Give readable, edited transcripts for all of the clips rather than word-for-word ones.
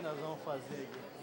nós vamos fazer aqui?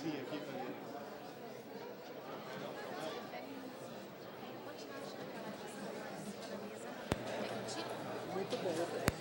Aqui também. Muito bom.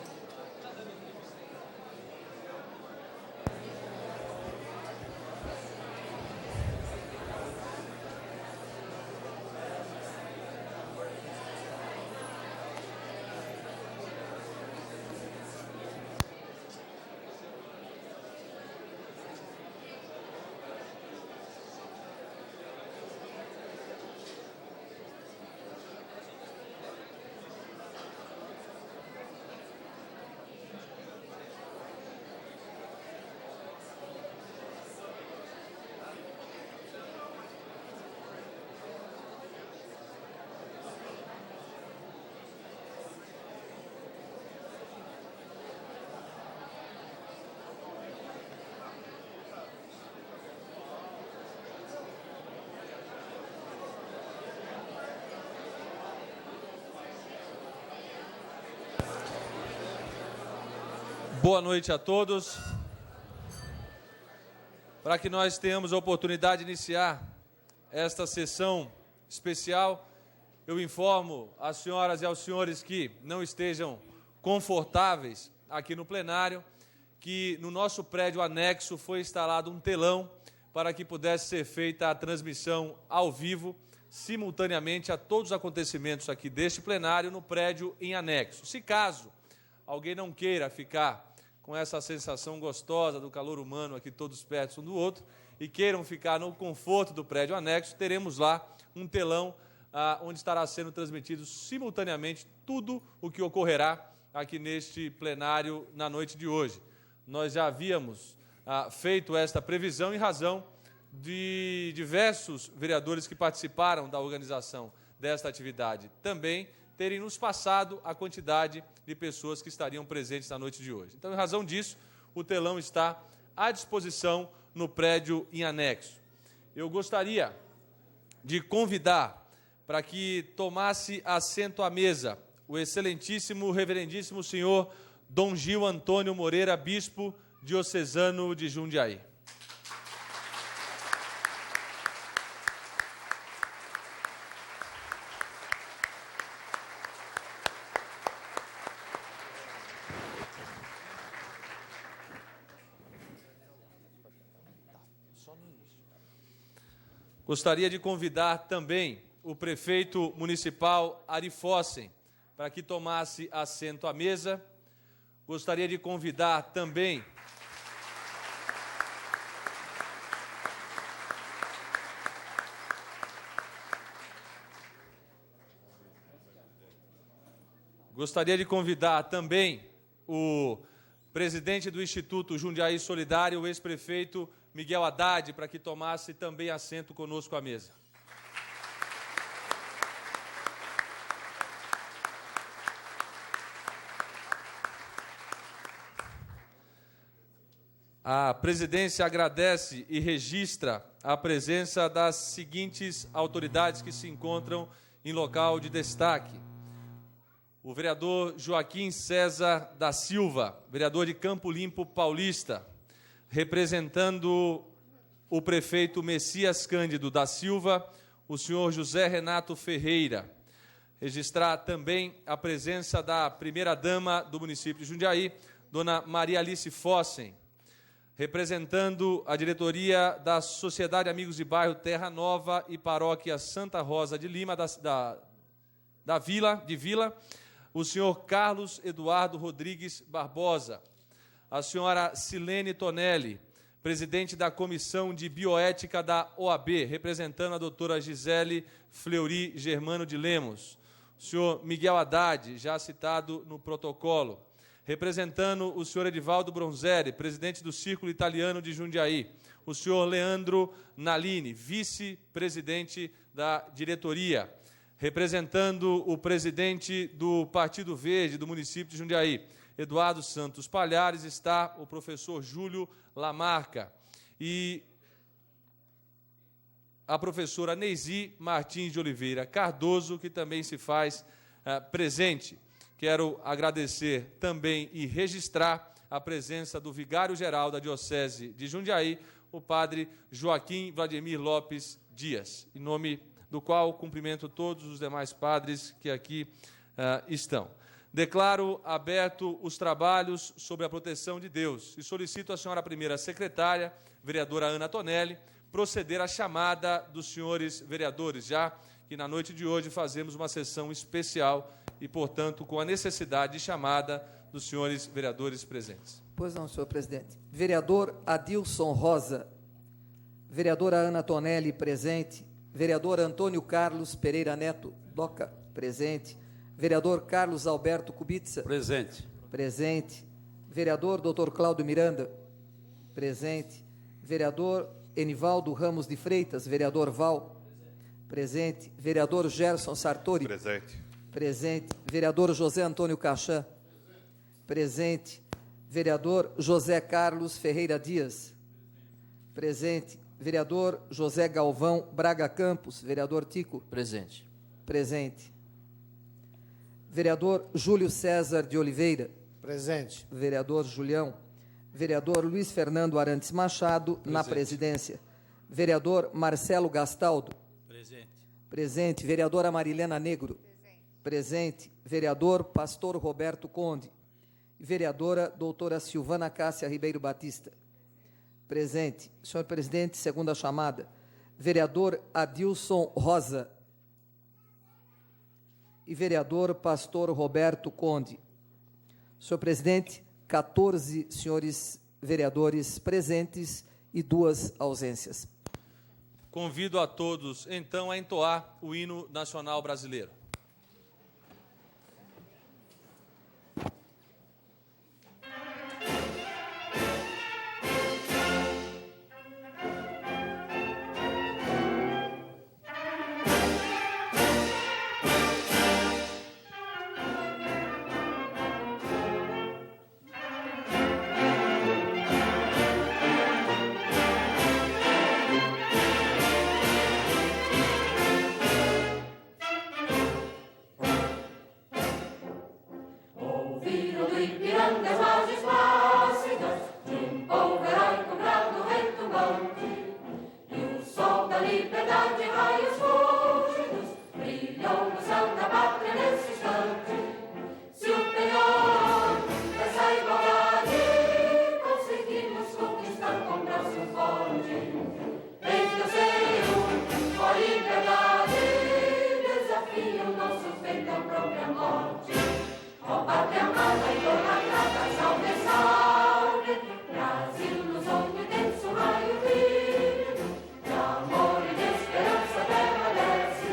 Boa noite a todos. Para que nós tenhamos a oportunidade de iniciar esta sessão especial, eu informo às senhoras e aos senhores que não estejam confortáveis aqui no plenário, que no nosso prédio anexo foi instalado um telão para que pudesse ser feita a transmissão ao vivo, simultaneamente a todos os acontecimentos aqui deste plenário no prédio em anexo. Se caso alguém não queira ficar com essa sensação gostosa do calor humano aqui todos perto um do outro e queiram ficar no conforto do prédio anexo, teremos lá um telão onde estará sendo transmitido simultaneamente tudo o que ocorrerá aqui neste plenário na noite de hoje. Nós já havíamos feito esta previsão em razão de diversos vereadores que participaram da organização desta atividade também terem nos passado a quantidade de pessoas que estariam presentes na noite de hoje. Então, em razão disso, o telão está à disposição no prédio em anexo. Eu gostaria de convidar para que tomasse assento à mesa o excelentíssimo, reverendíssimo senhor Dom Gil Antônio Moreira, bispo diocesano de Jundiaí. Gostaria de convidar também o prefeito municipal Ari Fossen para que tomasse assento à mesa. Gostaria de convidar também o presidente do Instituto Jundiaí Solidário, o ex-prefeito Miguel Haddad, para que tomasse também assento conosco à mesa. A presidência agradece e registra a presença das seguintes autoridades que se encontram em local de destaque. O vereador Joaquim César da Silva, vereador de Campo Limpo Paulista, representando o prefeito Messias Cândido da Silva, o senhor José Renato Ferreira. Registrar também a presença da primeira-dama do município de Jundiaí, dona Maria Alice Fossen, representando a diretoria da Sociedade Amigos de Bairro Terra Nova e Paróquia Santa Rosa de Lima, da Vila, o senhor Carlos Eduardo Rodrigues Barbosa, a senhora Silene Tonelli, presidente da Comissão de Bioética da OAB, representando a doutora Gisele Fleury Germano de Lemos, o senhor Miguel Haddad, já citado no protocolo, representando o senhor Edivaldo Bronzeri, presidente do Círculo Italiano de Jundiaí, o senhor Leandro Nalini, vice-presidente da diretoria, representando o presidente do Partido Verde do município de Jundiaí, Eduardo Santos Palhares, está o professor Júlio Lamarca e a professora Neisi Martins de Oliveira Cardoso, que também se faz presente. Quero agradecer também e registrar a presença do vigário-geral da Diocese de Jundiaí, o padre Joaquim Vladimir Lopes Dias, em nome do qual cumprimento todos os demais padres que aqui estão. Declaro aberto os trabalhos sobre a proteção de Deus e solicito à senhora primeira secretária, vereadora Ana Tonelli, proceder à chamada dos senhores vereadores, já que na noite de hoje fazemos uma sessão especial e, portanto, com a necessidade de chamada dos senhores vereadores presentes. Pois não, senhor presidente. Vereador Adilson Rosa, vereadora Ana Tonelli, presente. Vereador Antônio Carlos Pereira Neto, Doca, presente. Vereador Carlos Alberto Kubitsa. Presente. Presente. Vereador Dr. Cláudio Miranda. Presente. Vereador Enivaldo Ramos de Freitas. Vereador Val. Presente. Vereador Gerson Sartori. Presente. Presente. Vereador José Antônio Cachã. Presente. Vereador José Carlos Ferreira Dias. Presente. Vereador José Galvão Braga Campos. Vereador Tico. Presente. Presente. Vereador Júlio César de Oliveira. Presente. Vereador Julião. Vereador Luiz Fernando Arantes Machado, presente. Na presidência. Vereador Marcelo Gastaldo. Presente. Presente. Vereadora Marilena Negro. Presente. Vereador Pastor Roberto Conde. Vereadora doutora Silvana Cássia Ribeiro Batista. Presente. Senhor presidente, segunda chamada. Vereador Adilson Rosa. E vereador Pastor Roberto Conde. Senhor presidente, 14 senhores vereadores presentes e 2 ausências. Convido a todos, então, a entoar o hino nacional brasileiro. grandes margens plácidas de um povo heróico brado retumbante, e o sol da liberdade em raios fúlgidos brilhou no céu da pátria nesse instante. Se o penhor dessa igualdade conseguimos conquistar com braço forte, desde o seio com a liberdade desafia o nosso feito à própria morte. Ó pátria amada, idolatrada, salve, salve, Brasil no sonho denso, raio vívido, de amor e de esperança terra desce,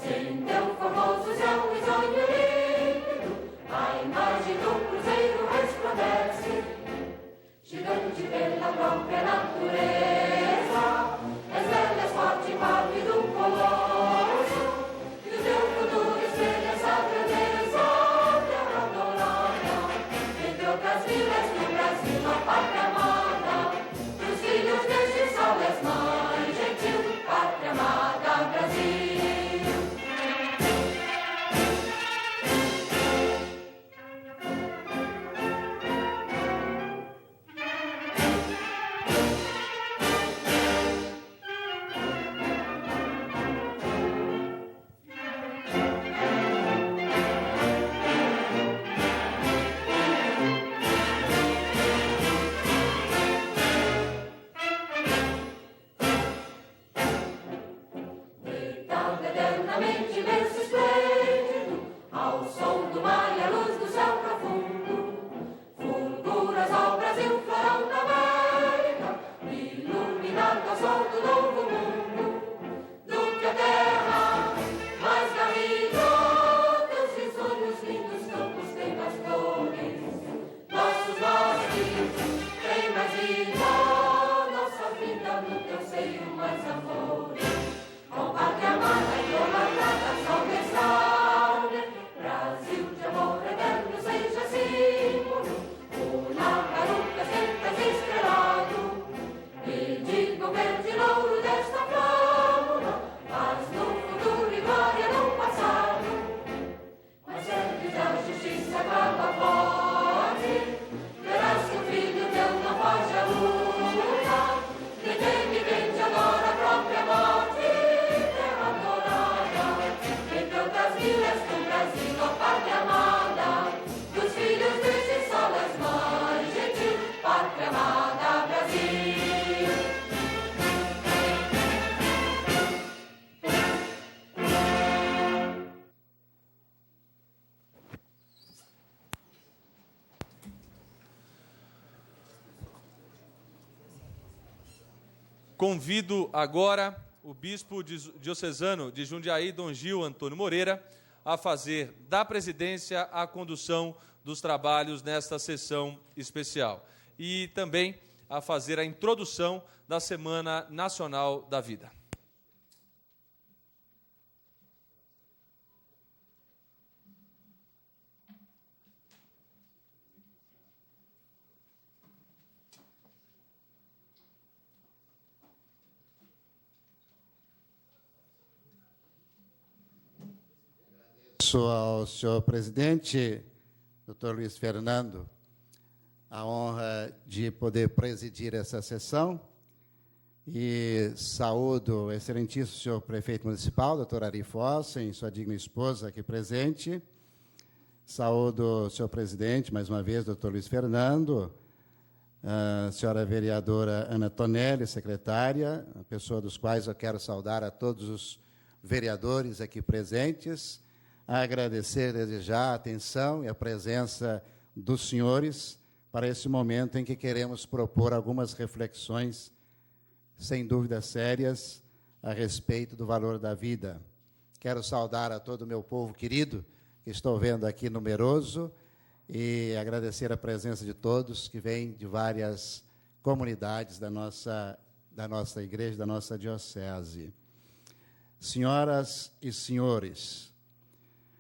sem teu formoso céu risonho límpido, a imagem do cruzeiro resplandece. Gigante pela própria natureza, és bela, és forte, pálido colosso, e o teu futuro espelha essa grandeza, terra adorada, entre outras vilas do Brasil, a pátria amada, dos filhos deste sol és mãe gentil, pátria amada, Brasil. Deitado eternamente imenso esplêndido, ao som do mar e à luz do céu profundo, fulguras ao Brasil, florão da América, iluminado ao sol do novo mundo, do que a terra mais garrida, teus risonhos lindos campos têm mais flores, nossos bosques têm mais vida, nossa vida no teu seio mais amores. Ó pátria amada, idolatrada, salve, salve, Brasil de amor eterno seja símbolo, o na garupa sempre estrelado, e diga o verde louro desta flâmula, mas no futuro e glória no passado. Mas serves da justiça acaba forte, verás que o filho teu não foge à luta, que teme quem te adora a própria morte. Vilas do Brasil, ó pátria amada, dos filhos deste sol és mãe gentil, pátria amada, Brasil. Convido agora o bispo diocesano de Jundiaí, Dom Gil Antônio Moreira, a fazer da presidência a condução dos trabalhos nesta sessão especial e também a fazer a introdução da Semana Nacional da Vida. Agradeço ao senhor presidente, doutor Luiz Fernando, a honra de poder presidir essa sessão e saúdo o excelentíssimo senhor prefeito municipal, doutor Ari Fossen, sua digna esposa aqui presente. Saúdo o senhor presidente, mais uma vez, doutor Luiz Fernando, a senhora vereadora Ana Tonelli, secretária, a pessoa dos quais eu quero saudar a todos os vereadores aqui presentes, agradecer desde já a atenção e a presença dos senhores para esse momento em que queremos propor algumas reflexões, sem dúvida sérias, a respeito do valor da vida. Quero saudar a todo o meu povo querido, que estou vendo aqui numeroso, e agradecer a presença de todos que vêm de várias comunidades da nossa igreja, da nossa diocese. Senhoras e senhores,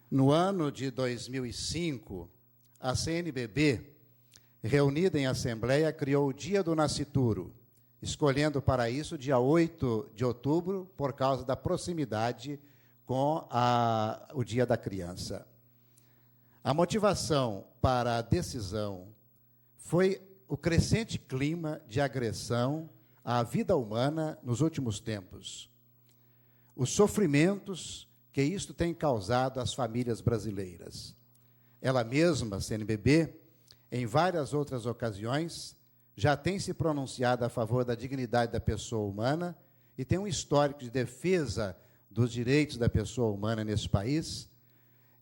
no ano de 2005, a CNBB, reunida em assembleia, criou o Dia do Nascituro, escolhendo para isso o dia 8 de outubro, por causa da proximidade com o Dia da Criança. A motivação para a decisão foi o crescente clima de agressão à vida humana nos últimos tempos. Os sofrimentos que isto tem causado às famílias brasileiras. Ela mesma, CNBB, em várias outras ocasiões, já tem se pronunciado a favor da dignidade da pessoa humana e tem um histórico de defesa dos direitos da pessoa humana nesse país,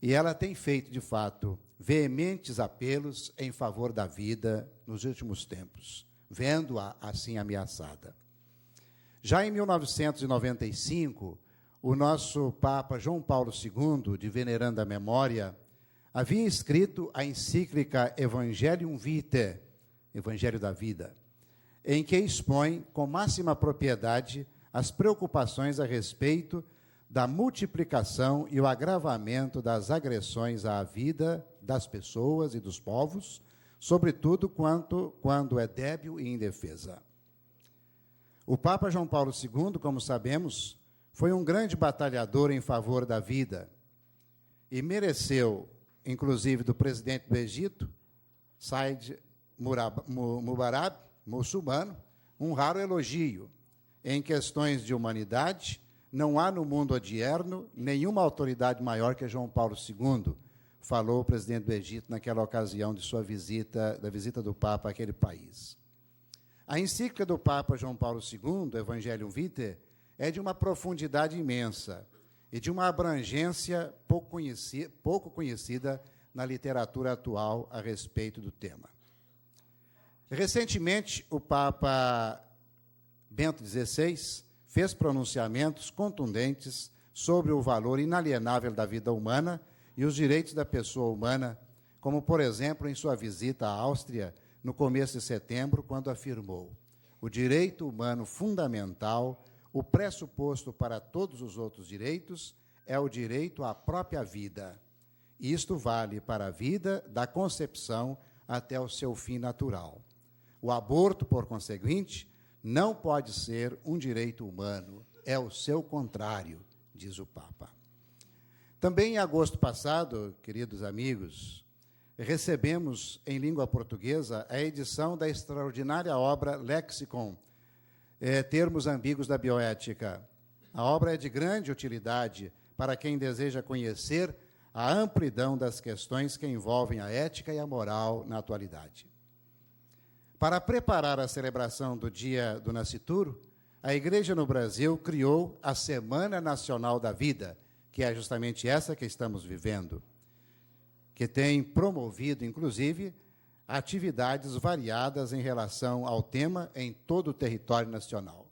e ela tem feito, de fato, veementes apelos em favor da vida nos últimos tempos, vendo-a assim ameaçada. Já em 1995, o nosso Papa João Paulo II, de veneranda memória, havia escrito a encíclica Evangelium Vitae, Evangelho da Vida, em que expõe com máxima propriedade as preocupações a respeito da multiplicação e o agravamento das agressões à vida das pessoas e dos povos, sobretudo quando é débil e indefesa. O Papa João Paulo II, como sabemos, foi um grande batalhador em favor da vida e mereceu, inclusive do presidente do Egito, Said Mubarak, muçulmano, um raro elogio. Em questões de humanidade, não há no mundo odierno nenhuma autoridade maior que João Paulo II, falou o presidente do Egito naquela ocasião de sua visita, da visita do Papa àquele país. A encíclica do Papa João Paulo II, Evangelium Vitae, é de uma profundidade imensa e de uma abrangência pouco conhecida na literatura atual a respeito do tema. Recentemente, o Papa Bento XVI fez pronunciamentos contundentes sobre o valor inalienável da vida humana e os direitos da pessoa humana, como, por exemplo, em sua visita à Áustria, no começo de setembro, quando afirmou: o direito humano fundamental, o pressuposto para todos os outros direitos, é o direito à própria vida. Isto vale para a vida da concepção até o seu fim natural. O aborto, por conseguinte, não pode ser um direito humano, é o seu contrário, diz o Papa. Também em agosto passado, queridos amigos, recebemos em língua portuguesa a edição da extraordinária obra Lexicon, Termos Ambíguos da Bioética. A obra é de grande utilidade para quem deseja conhecer a amplidão das questões que envolvem a ética e a moral na atualidade. Para preparar a celebração do Dia do Nascituro, a Igreja no Brasil criou a Semana Nacional da Vida, que é justamente essa que estamos vivendo, que tem promovido, inclusive, atividades variadas em relação ao tema em todo o território nacional.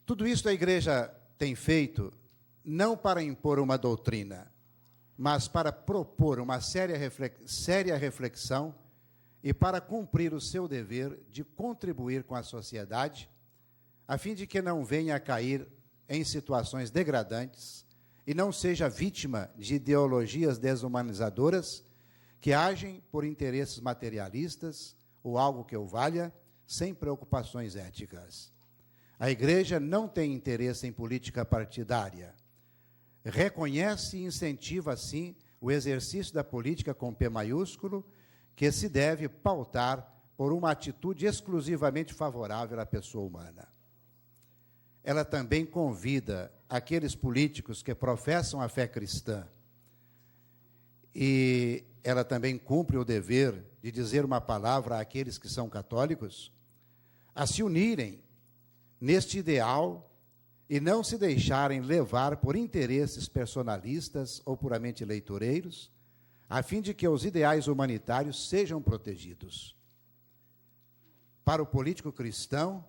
Tudo isso a Igreja tem feito não para impor uma doutrina, mas para propor uma séria reflexão e para cumprir o seu dever de contribuir com a sociedade, a fim de que não venha a cair em situações degradantes e não seja vítima de ideologias desumanizadoras que agem por interesses materialistas ou algo que o valha, sem preocupações éticas. A Igreja não tem interesse em política partidária. Reconhece e incentiva, assim, o exercício da política com P maiúsculo, que se deve pautar por uma atitude exclusivamente favorável à pessoa humana. Ela também convida aqueles políticos que professam a fé cristã, e ela também cumpre o dever de dizer uma palavra àqueles que são católicos, a se unirem neste ideal e não se deixarem levar por interesses personalistas ou puramente eleitoreiros, a fim de que os ideais humanitários sejam protegidos. Para o político cristão,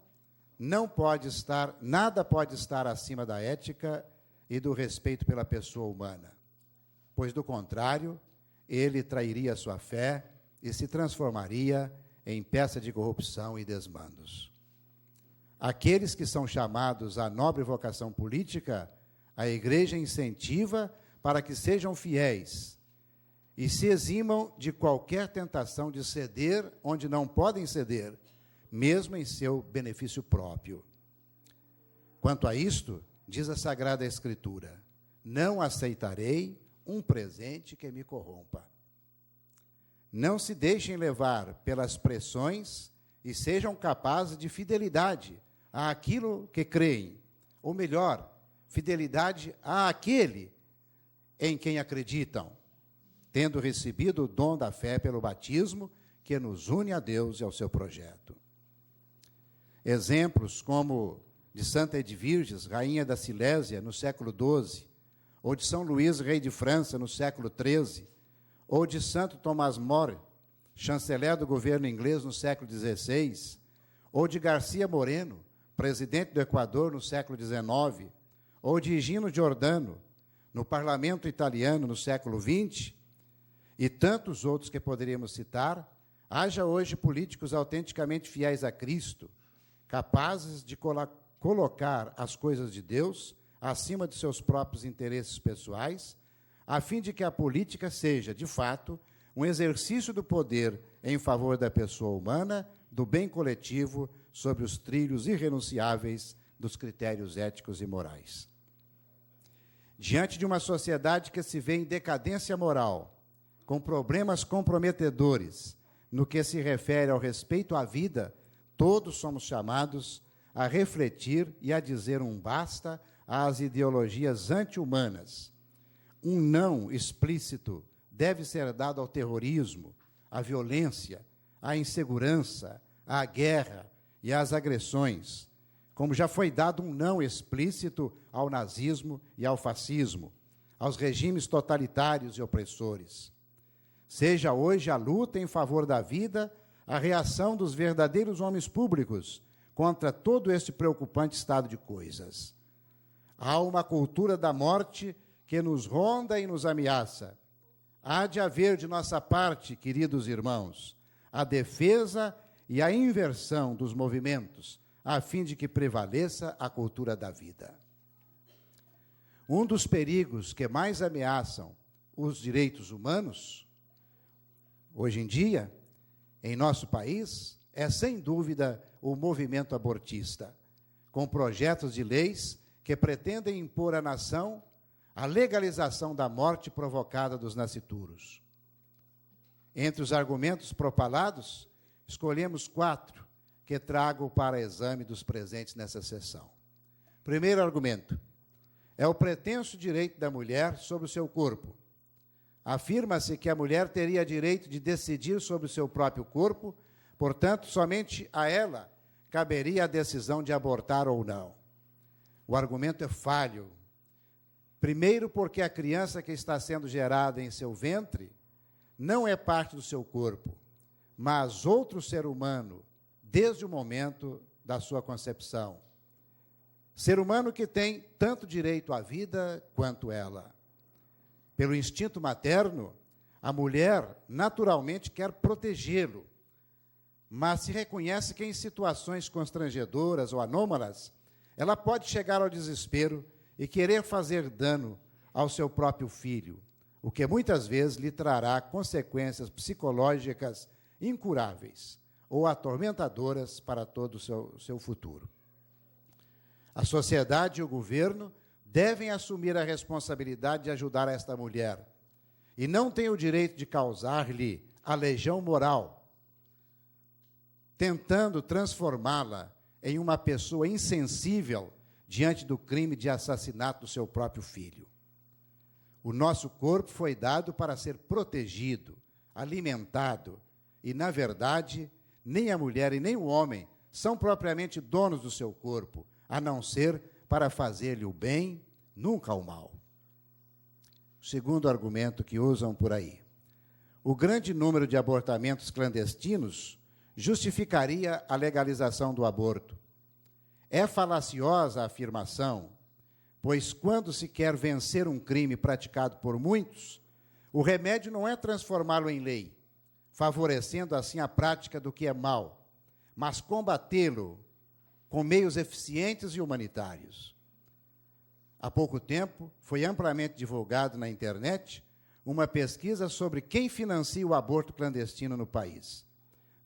nada pode estar acima da ética e do respeito pela pessoa humana, pois, do contrário, ele trairia a sua fé e se transformaria em peça de corrupção e desmandos. Aqueles que são chamados à nobre vocação política, a Igreja incentiva para que sejam fiéis e se eximam de qualquer tentação de ceder onde não podem ceder, mesmo em seu benefício próprio. Quanto a isto, diz a Sagrada Escritura: não aceitarei um presente que me corrompa. Não se deixem levar pelas pressões e sejam capazes de fidelidade àquilo que creem, ou melhor, fidelidade àquele em quem acreditam, tendo recebido o dom da fé pelo batismo que nos une a Deus e ao seu projeto. Exemplos como de Santa Edviges, rainha da Silésia, no século XII, ou de São Luís, rei de França, no século XIII, ou de Santo Tomás More, chanceler do governo inglês no século XVI, ou de Garcia Moreno, presidente do Equador no século XIX, ou de Higino Giordano, no parlamento italiano no século XX, e tantos outros que poderíamos citar, haja hoje políticos autenticamente fiéis a Cristo, capazes de colocar as coisas de Deus acima de seus próprios interesses pessoais, a fim de que a política seja, de fato, um exercício do poder em favor da pessoa humana, do bem coletivo, sobre os trilhos irrenunciáveis dos critérios éticos e morais. Diante de uma sociedade que se vê em decadência moral, com problemas comprometedores no que se refere ao respeito à vida, todos somos chamados a refletir e a dizer um basta às ideologias anti-humanas. Um não explícito deve ser dado ao terrorismo, à violência, à insegurança, à guerra e às agressões, como já foi dado um não explícito ao nazismo e ao fascismo, aos regimes totalitários e opressores. Seja hoje a luta em favor da vida a reação dos verdadeiros homens públicos contra todo este preocupante estado de coisas. Há uma cultura da morte que nos ronda e nos ameaça. Há de haver de nossa parte, queridos irmãos, a defesa e a inversão dos movimentos, a fim de que prevaleça a cultura da vida. Um dos perigos que mais ameaçam os direitos humanos, hoje em dia, em nosso país, é, sem dúvida, o movimento abortista, com projetos de leis que pretendem impor à nação a legalização da morte provocada dos nascituros. Entre os argumentos propalados, escolhemos 4 que trago para exame dos presentes nessa sessão. Primeiro argumento é o pretenso direito da mulher sobre o seu corpo. Afirma-se que a mulher teria direito de decidir sobre o seu próprio corpo, portanto, somente a ela caberia a decisão de abortar ou não. O argumento é falho. Primeiro, porque a criança que está sendo gerada em seu ventre não é parte do seu corpo, mas outro ser humano, desde o momento da sua concepção. Ser humano que tem tanto direito à vida quanto ela. Pelo instinto materno, a mulher naturalmente quer protegê-lo, mas se reconhece que em situações constrangedoras ou anômalas, ela pode chegar ao desespero e querer fazer dano ao seu próprio filho, o que muitas vezes lhe trará consequências psicológicas incuráveis ou atormentadoras para todo o seu futuro. A sociedade e o governo devem assumir a responsabilidade de ajudar esta mulher e não têm o direito de causar-lhe a legião moral, tentando transformá-la em uma pessoa insensível diante do crime de assassinato do seu próprio filho. O nosso corpo foi dado para ser protegido, alimentado, e, na verdade, nem a mulher e nem o homem são propriamente donos do seu corpo, a não ser para fazer-lhe o bem, nunca o mal. O segundo argumento que usam por aí. O grande número de abortamentos clandestinos justificaria a legalização do aborto. É falaciosa a afirmação, pois quando se quer vencer um crime praticado por muitos, o remédio não é transformá-lo em lei, favorecendo assim a prática do que é mal, mas combatê-lo com meios eficientes e humanitários. Há pouco tempo, foi amplamente divulgado na internet uma pesquisa sobre quem financia o aborto clandestino no país,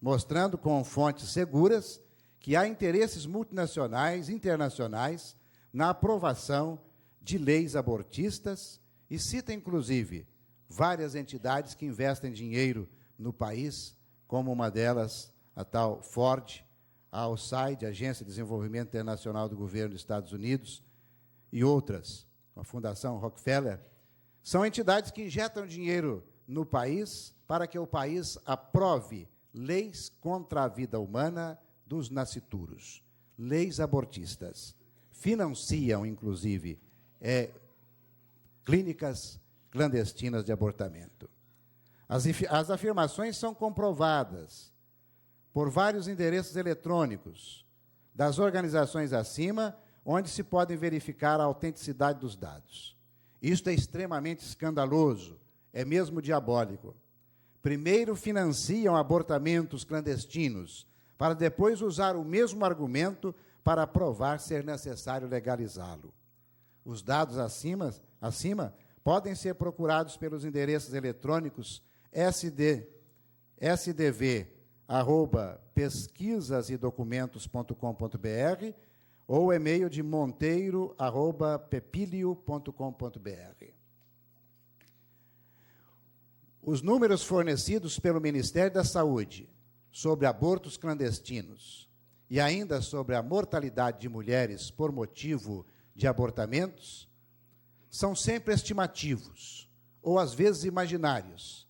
mostrando com fontes seguras que há interesses multinacionais, internacionais, na aprovação de leis abortistas e cita, inclusive, várias entidades que investem dinheiro no país, como uma delas, a tal Ford, a USAID, Agência de Desenvolvimento Internacional do Governo dos Estados Unidos, e outras, a Fundação Rockefeller, são entidades que injetam dinheiro no país para que o país aprove leis contra a vida humana dos nascituros, leis abortistas. Financiam, inclusive, clínicas clandestinas de abortamento. As afirmações são comprovadas por vários endereços eletrônicos das organizações acima, onde se podem verificar a autenticidade dos dados. Isto é extremamente escandaloso, é mesmo diabólico. Primeiro financiam abortamentos clandestinos, para depois usar o mesmo argumento para provar ser necessário legalizá-lo. Os dados acima podem ser procurados pelos endereços eletrônicos sdv@pesquisasedocumentos.com.br ou e-mail de monteiro@pepilio.com.br. Os números fornecidos pelo Ministério da Saúde sobre abortos clandestinos e ainda sobre a mortalidade de mulheres por motivo de abortamentos são sempre estimativos, ou às vezes imaginários,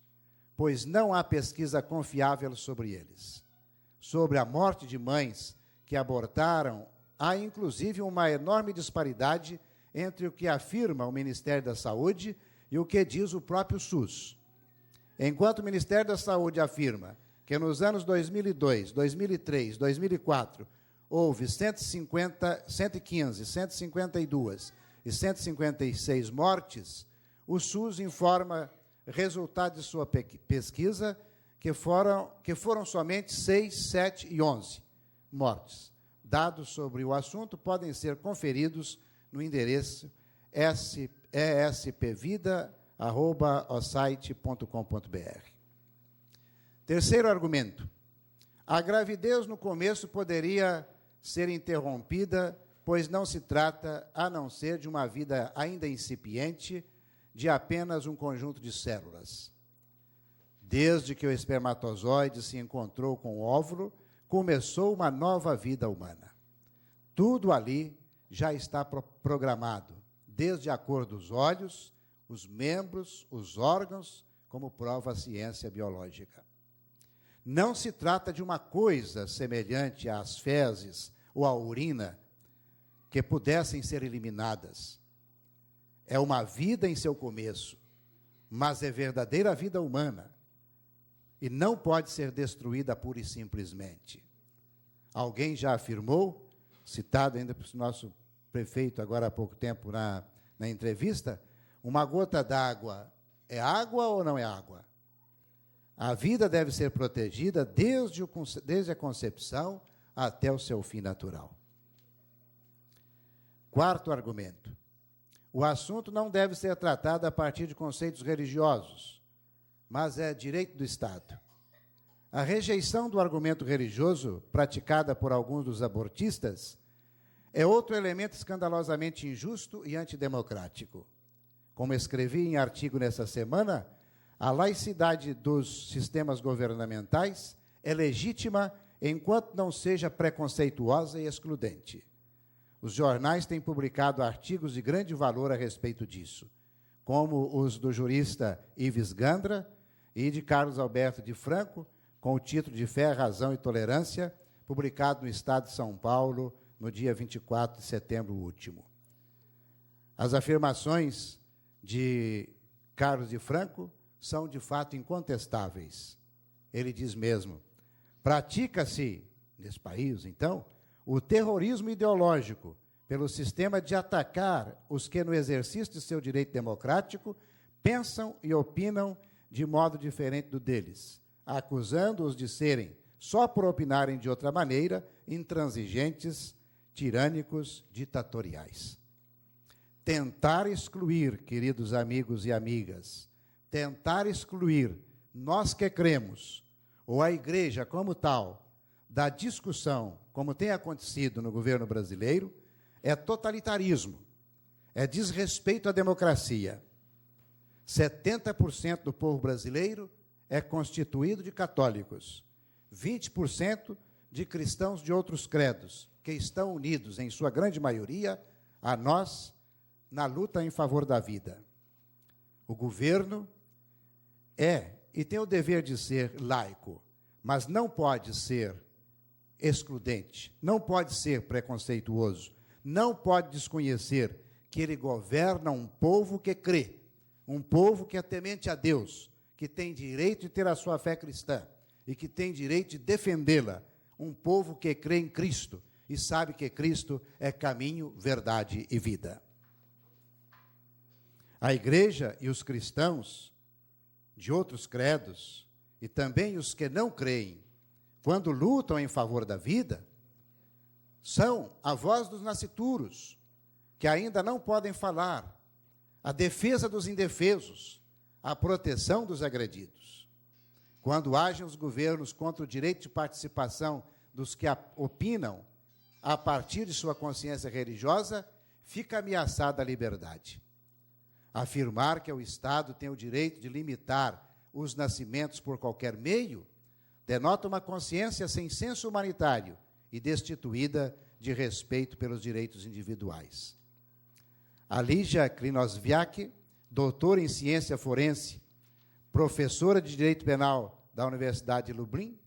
pois não há pesquisa confiável sobre eles. Sobre a morte de mães que abortaram, há inclusive uma enorme disparidade entre o que afirma o Ministério da Saúde e o que diz o próprio SUS. Enquanto o Ministério da Saúde afirma que nos anos 2002, 2003, 2004, houve 115, 152 e 156 mortes, o SUS informa, resultado de sua pesquisa, que foram somente 6, 7 e 11 mortes. Dados sobre o assunto podem ser conferidos no endereço espvida@osite.com.br. Terceiro argumento. A gravidez no começo poderia ser interrompida, pois não se trata, a não ser de uma vida ainda incipiente, de apenas um conjunto de células. Desde que o espermatozoide se encontrou com o óvulo, começou uma nova vida humana. Tudo ali já está programado, desde a cor dos olhos, os membros, os órgãos, como prova a ciência biológica. Não se trata de uma coisa semelhante às fezes ou à urina que pudessem ser eliminadas. É uma vida em seu começo, mas é verdadeira vida humana e não pode ser destruída pura e simplesmente. Alguém já afirmou, citado ainda pelo nosso prefeito agora há pouco tempo na entrevista, uma gota d'água é água ou não é água? A vida deve ser protegida desde a concepção até o seu fim natural. Quarto argumento. O assunto não deve ser tratado a partir de conceitos religiosos, mas é direito do Estado. A rejeição do argumento religioso, praticada por alguns dos abortistas, é outro elemento escandalosamente injusto e antidemocrático. Como escrevi em artigo nessa semana, a laicidade dos sistemas governamentais é legítima enquanto não seja preconceituosa e excludente. Os jornais têm publicado artigos de grande valor a respeito disso, como os do jurista Ives Gandra e de Carlos Alberto de Franco, com o título de Fé, Razão e Tolerância, publicado no Estado de São Paulo, no dia 24 de setembro último. As afirmações de Carlos de Franco são, de fato, incontestáveis. Ele diz mesmo, pratica-se, nesse país, então, o terrorismo ideológico pelo sistema de atacar os que, no exercício de seu direito democrático, pensam e opinam de modo diferente do deles, acusando-os de serem, só por opinarem de outra maneira, intransigentes, tirânicos, ditatoriais. Tentar excluir, queridos amigos e amigas, tentar excluir nós que cremos, ou a igreja como tal, da discussão, como tem acontecido no governo brasileiro, é totalitarismo, é desrespeito à democracia. 70% do povo brasileiro é constituído de católicos, 20% de cristãos de outros credos, que estão unidos, em sua grande maioria, a nós, na luta em favor da vida. O governo é e tem o dever de ser laico, mas não pode ser excludente, não pode ser preconceituoso, não pode desconhecer que ele governa um povo que crê, um povo que é temente a Deus, que tem direito de ter a sua fé cristã e que tem direito de defendê-la, um povo que crê em Cristo e sabe que Cristo é caminho, verdade e vida. A igreja e os cristãos de outros credos, e também os que não creem, quando lutam em favor da vida, são a voz dos nascituros, que ainda não podem falar, a defesa dos indefesos, a proteção dos agredidos. Quando agem os governos contra o direito de participação dos que opinam a partir de sua consciência religiosa, fica ameaçada a liberdade. Afirmar que o Estado tem o direito de limitar os nascimentos por qualquer meio denota uma consciência sem senso humanitário e destituída de respeito pelos direitos individuais. A Lígia Klinosviak, doutora em ciência forense, professora de direito penal da Universidade de Lublin,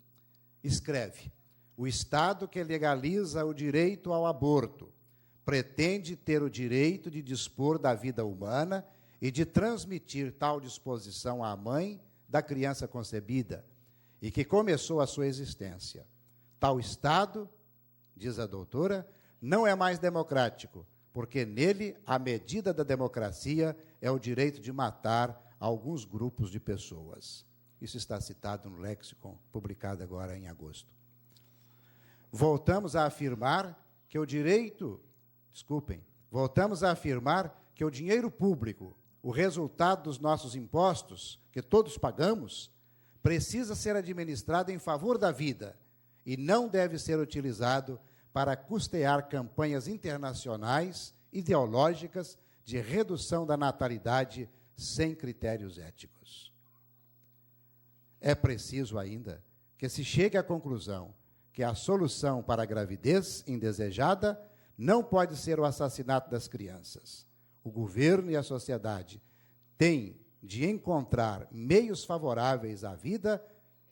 escreve: o Estado que legaliza o direito ao aborto pretende ter o direito de dispor da vida humana e de transmitir tal disposição à mãe da criança concebida e que começou a sua existência. Tal Estado, diz a doutora, não é mais democrático, porque nele a medida da democracia é o direito de matar alguns grupos de pessoas. Isso está citado no Lexicon, publicado agora em agosto. Voltamos a afirmar que o dinheiro público, o resultado dos nossos impostos, que todos pagamos, precisa ser administrado em favor da vida e não deve ser utilizado para custear campanhas internacionais ideológicas de redução da natalidade sem critérios éticos. É preciso ainda que se chegue à conclusão que a solução para a gravidez indesejada não pode ser o assassinato das crianças. O governo e a sociedade têm de encontrar meios favoráveis à vida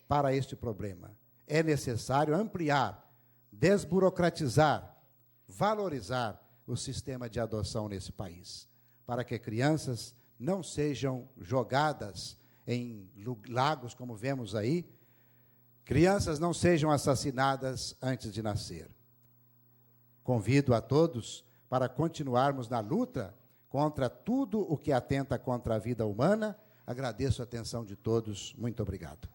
para este problema. É necessário ampliar, desburocratizar, valorizar o sistema de adoção nesse país, para que crianças não sejam jogadas em lagos, como vemos aí, crianças não sejam assassinadas antes de nascer. Convido a todos para continuarmos na luta contra tudo o que atenta contra a vida humana. Agradeço a atenção de todos. Muito obrigado.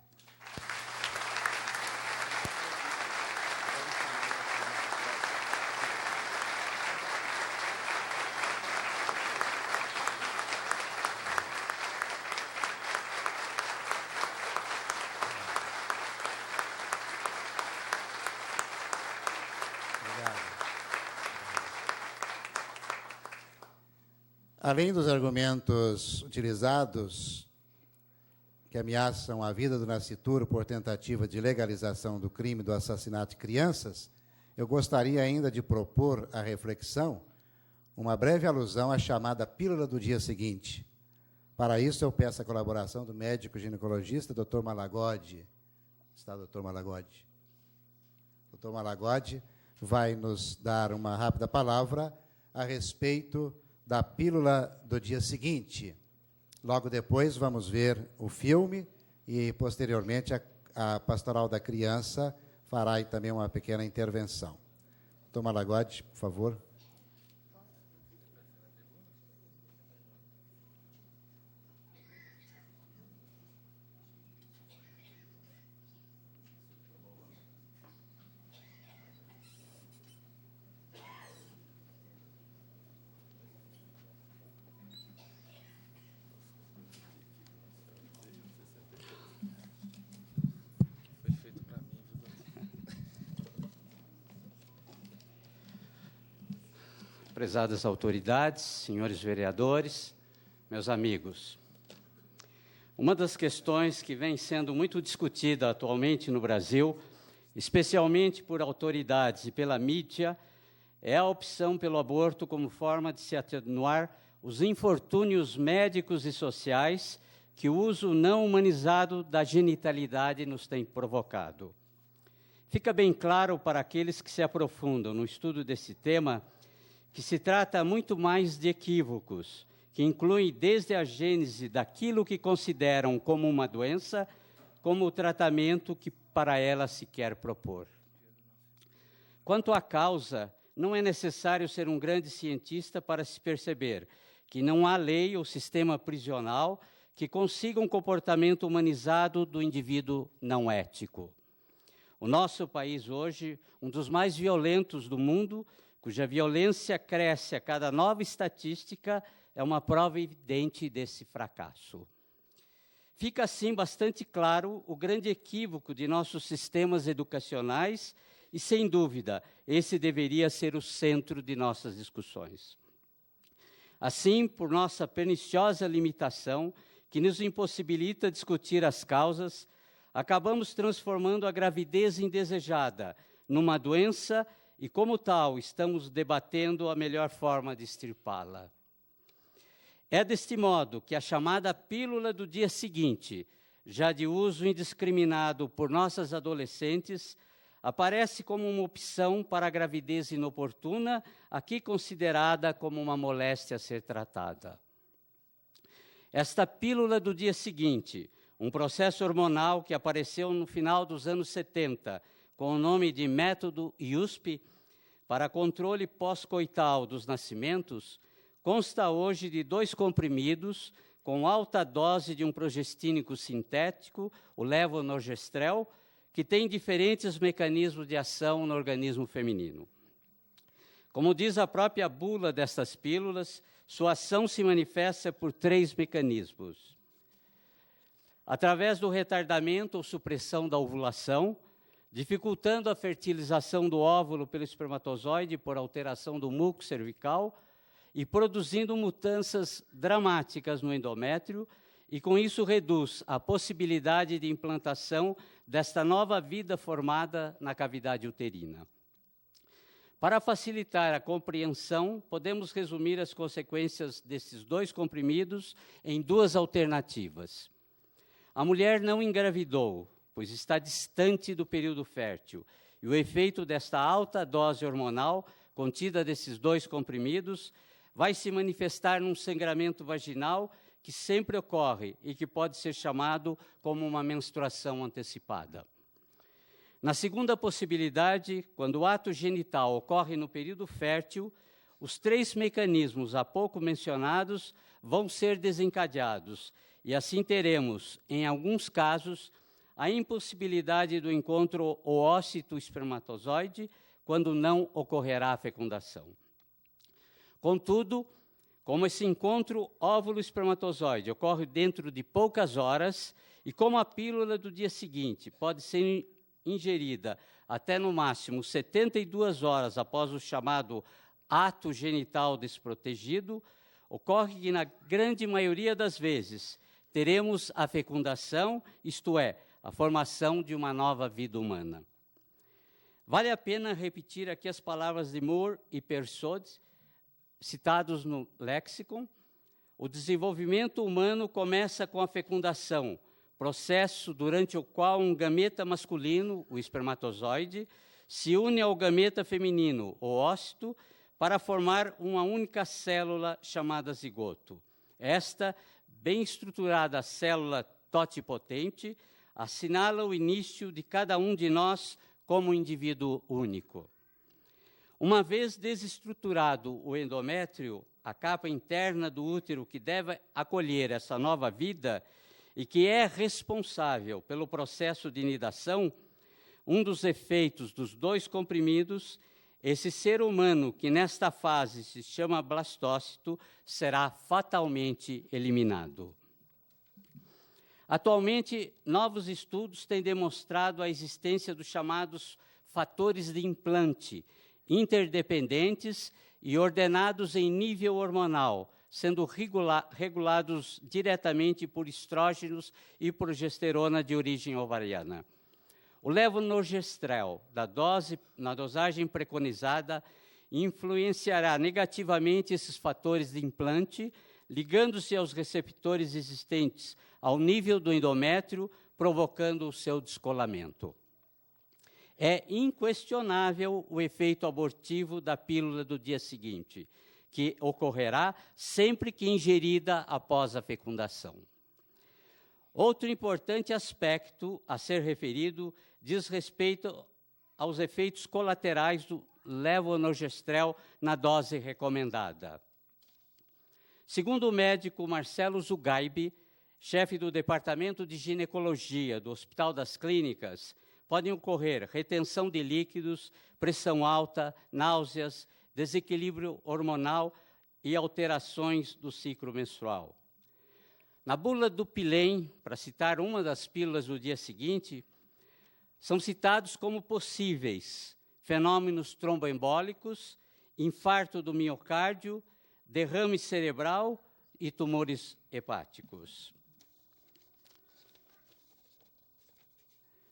Além dos argumentos utilizados que ameaçam a vida do nascituro por tentativa de legalização do crime do assassinato de crianças, eu gostaria ainda de propor à reflexão uma breve alusão à chamada pílula do dia seguinte. Para isso, eu peço a colaboração do médico ginecologista, Dr. Malagodi. Está o Dr. Malagodi? Dr. Malagodi vai nos dar uma rápida palavra a respeito da pílula do dia seguinte. Logo depois vamos ver o filme e, posteriormente, a Pastoral da Criança fará aí também uma pequena intervenção. Dr. Malagodi, por favor. Prezadas autoridades, senhores vereadores, meus amigos, Uma das questões que vem sendo muito discutida atualmente no Brasil, especialmente por autoridades e pela mídia, é a opção pelo aborto como forma de se atenuar os infortúnios médicos e sociais que o uso não humanizado da genitalidade nos tem provocado. Fica bem claro para aqueles que se aprofundam no estudo desse tema que se trata muito mais de equívocos, que incluem desde a gênese daquilo que consideram como uma doença, como o tratamento que para ela se quer propor. Quanto à causa, não é necessário ser um grande cientista para se perceber que não há lei ou sistema prisional que consiga um comportamento humanizado do indivíduo não ético. O nosso país hoje, um dos mais violentos do mundo, cuja violência cresce a cada nova estatística, é uma prova evidente desse fracasso. Fica, assim, bastante claro o grande equívoco de nossos sistemas educacionais e, sem dúvida, esse deveria ser o centro de nossas discussões. Assim, por nossa perniciosa limitação, que nos impossibilita discutir as causas, acabamos transformando a gravidez indesejada numa doença e, como tal, estamos debatendo a melhor forma de extirpá-la. É deste modo que a chamada pílula do dia seguinte, já de uso indiscriminado por nossas adolescentes, aparece como uma opção para a gravidez inoportuna, aqui considerada como uma moléstia a ser tratada. Esta pílula do dia seguinte, um processo hormonal que apareceu no final dos anos 70, com o nome de método USP, para controle pós-coital dos nascimentos, consta hoje de 2 comprimidos com alta dose de um progestínico sintético, o levonorgestrel, que tem diferentes mecanismos de ação no organismo feminino. Como diz a própria bula destas pílulas, sua ação se manifesta por 3 mecanismos. Através do retardamento ou supressão da ovulação, dificultando a fertilização do óvulo pelo espermatozoide por alteração do muco cervical e produzindo mudanças dramáticas no endométrio, e com isso reduz a possibilidade de implantação desta nova vida formada na cavidade uterina. Para facilitar a compreensão, podemos resumir as consequências desses 2 comprimidos em 2 alternativas. A mulher não engravidou, pois está distante do período fértil, e o efeito desta alta dose hormonal contida desses 2 comprimidos vai se manifestar num sangramento vaginal que sempre ocorre e que pode ser chamado como uma menstruação antecipada. Na segunda possibilidade, quando o ato genital ocorre no período fértil, os 3 mecanismos há pouco mencionados vão ser desencadeados e assim teremos, em alguns casos, a impossibilidade do encontro oócito-espermatozoide quando não ocorrerá a fecundação. Contudo, como esse encontro óvulo-espermatozoide ocorre dentro de poucas horas e como a pílula do dia seguinte pode ser ingerida até no máximo 72 horas após o chamado ato genital desprotegido, ocorre que na grande maioria das vezes teremos a fecundação, isto é, a formação de uma nova vida humana. Vale a pena repetir aqui as palavras de Moore e Persaud, citados no léxico. O desenvolvimento humano começa com a fecundação, processo durante o qual um gameta masculino, o espermatozoide, se une ao gameta feminino, o ócito, para formar uma única célula chamada zigoto. Esta, bem estruturada célula totipotente, assinala o início de cada um de nós como indivíduo único. Uma vez desestruturado o endométrio, a capa interna do útero que deve acolher essa nova vida e que é responsável pelo processo de nidação, um dos efeitos dos 2 comprimidos, esse ser humano que nesta fase se chama blastócito, será fatalmente eliminado. Atualmente, novos estudos têm demonstrado a existência dos chamados fatores de implante, interdependentes e ordenados em nível hormonal, sendo regulados diretamente por estrógenos e progesterona de origem ovariana. O levonorgestrel, na dosagem preconizada, influenciará negativamente esses fatores de implante, ligando-se aos receptores existentes ao nível do endométrio, provocando o seu descolamento. É inquestionável o efeito abortivo da pílula do dia seguinte, que ocorrerá sempre que ingerida após a fecundação. Outro importante aspecto a ser referido diz respeito aos efeitos colaterais do levonorgestrel na dose recomendada. Segundo o médico Marcelo Zugaibe, chefe do Departamento de Ginecologia do Hospital das Clínicas, podem ocorrer retenção de líquidos, pressão alta, náuseas, desequilíbrio hormonal e alterações do ciclo menstrual. Na bula do Pilem, para citar uma das pílulas do dia seguinte, são citados como possíveis fenômenos tromboembólicos, infarto do miocárdio, derrame cerebral e tumores hepáticos.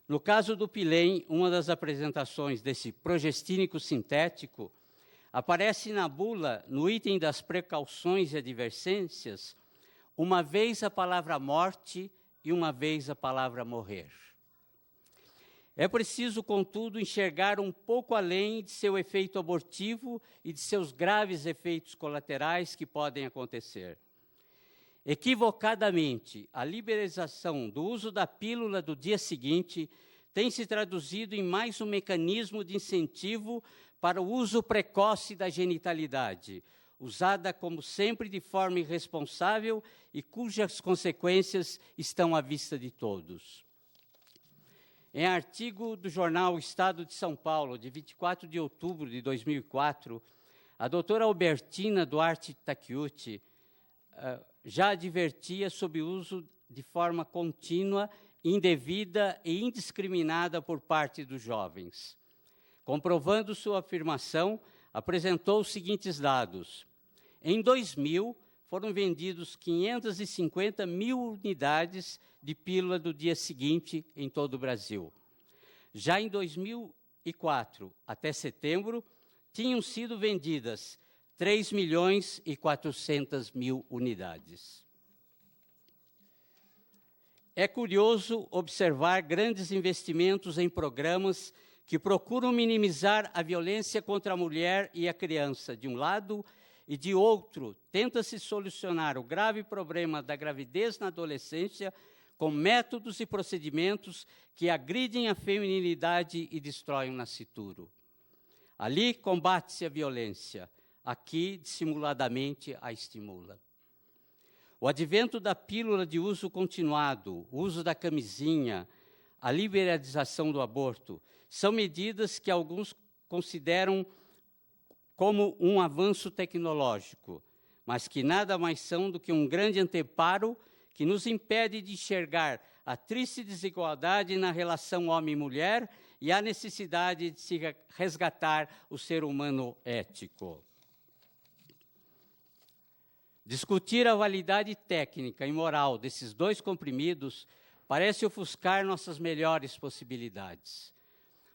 No caso do Pilem, uma das apresentações desse progestínico sintético aparece na bula, no item das precauções e advertências, uma vez a palavra morte e uma vez a palavra morrer. É preciso, contudo, enxergar um pouco além de seu efeito abortivo e de seus graves efeitos colaterais que podem acontecer. Equivocadamente, a liberalização do uso da pílula do dia seguinte tem se traduzido em mais um mecanismo de incentivo para o uso precoce da genitalidade, usada, como sempre, de forma irresponsável e cujas consequências estão à vista de todos. Em artigo do jornal Estado de São Paulo, de 24 de outubro de 2004, a doutora Albertina Duarte Takeuchi já advertia sobre o uso de forma contínua, indevida e indiscriminada por parte dos jovens. Comprovando sua afirmação, apresentou os seguintes dados. Em 2000, foram vendidos 550 mil unidades de pílula do dia seguinte em todo o Brasil. Já em 2004, até setembro, tinham sido vendidas 3.400.000 unidades. É curioso observar grandes investimentos em programas que procuram minimizar a violência contra a mulher e a criança, de um lado, e de outro, tenta-se solucionar o grave problema da gravidez na adolescência com métodos e procedimentos que agridem a feminilidade e destroem o nascituro. Ali combate-se a violência, aqui, dissimuladamente, a estimula. O advento da pílula de uso continuado, o uso da camisinha, a liberalização do aborto, são medidas que alguns consideram como um avanço tecnológico, mas que nada mais são do que um grande anteparo que nos impede de enxergar a triste desigualdade na relação homem-mulher e a necessidade de se resgatar o ser humano ético. Discutir a validade técnica e moral desses dois comprimidos parece ofuscar nossas melhores possibilidades.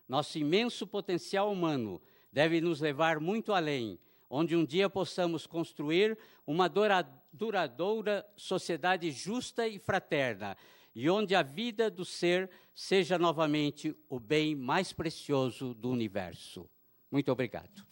Nosso imenso potencial humano deve nos levar muito além, onde um dia possamos construir uma duradoura sociedade justa e fraterna, e onde a vida do ser seja novamente o bem mais precioso do universo. Muito obrigado.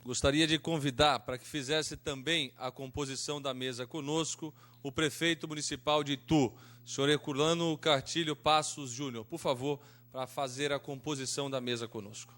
Gostaria de convidar para que fizesse também a composição da mesa conosco o prefeito municipal de Itu, senhor Herculano Cartilho Passos Júnior, por favor, para fazer a composição da mesa conosco.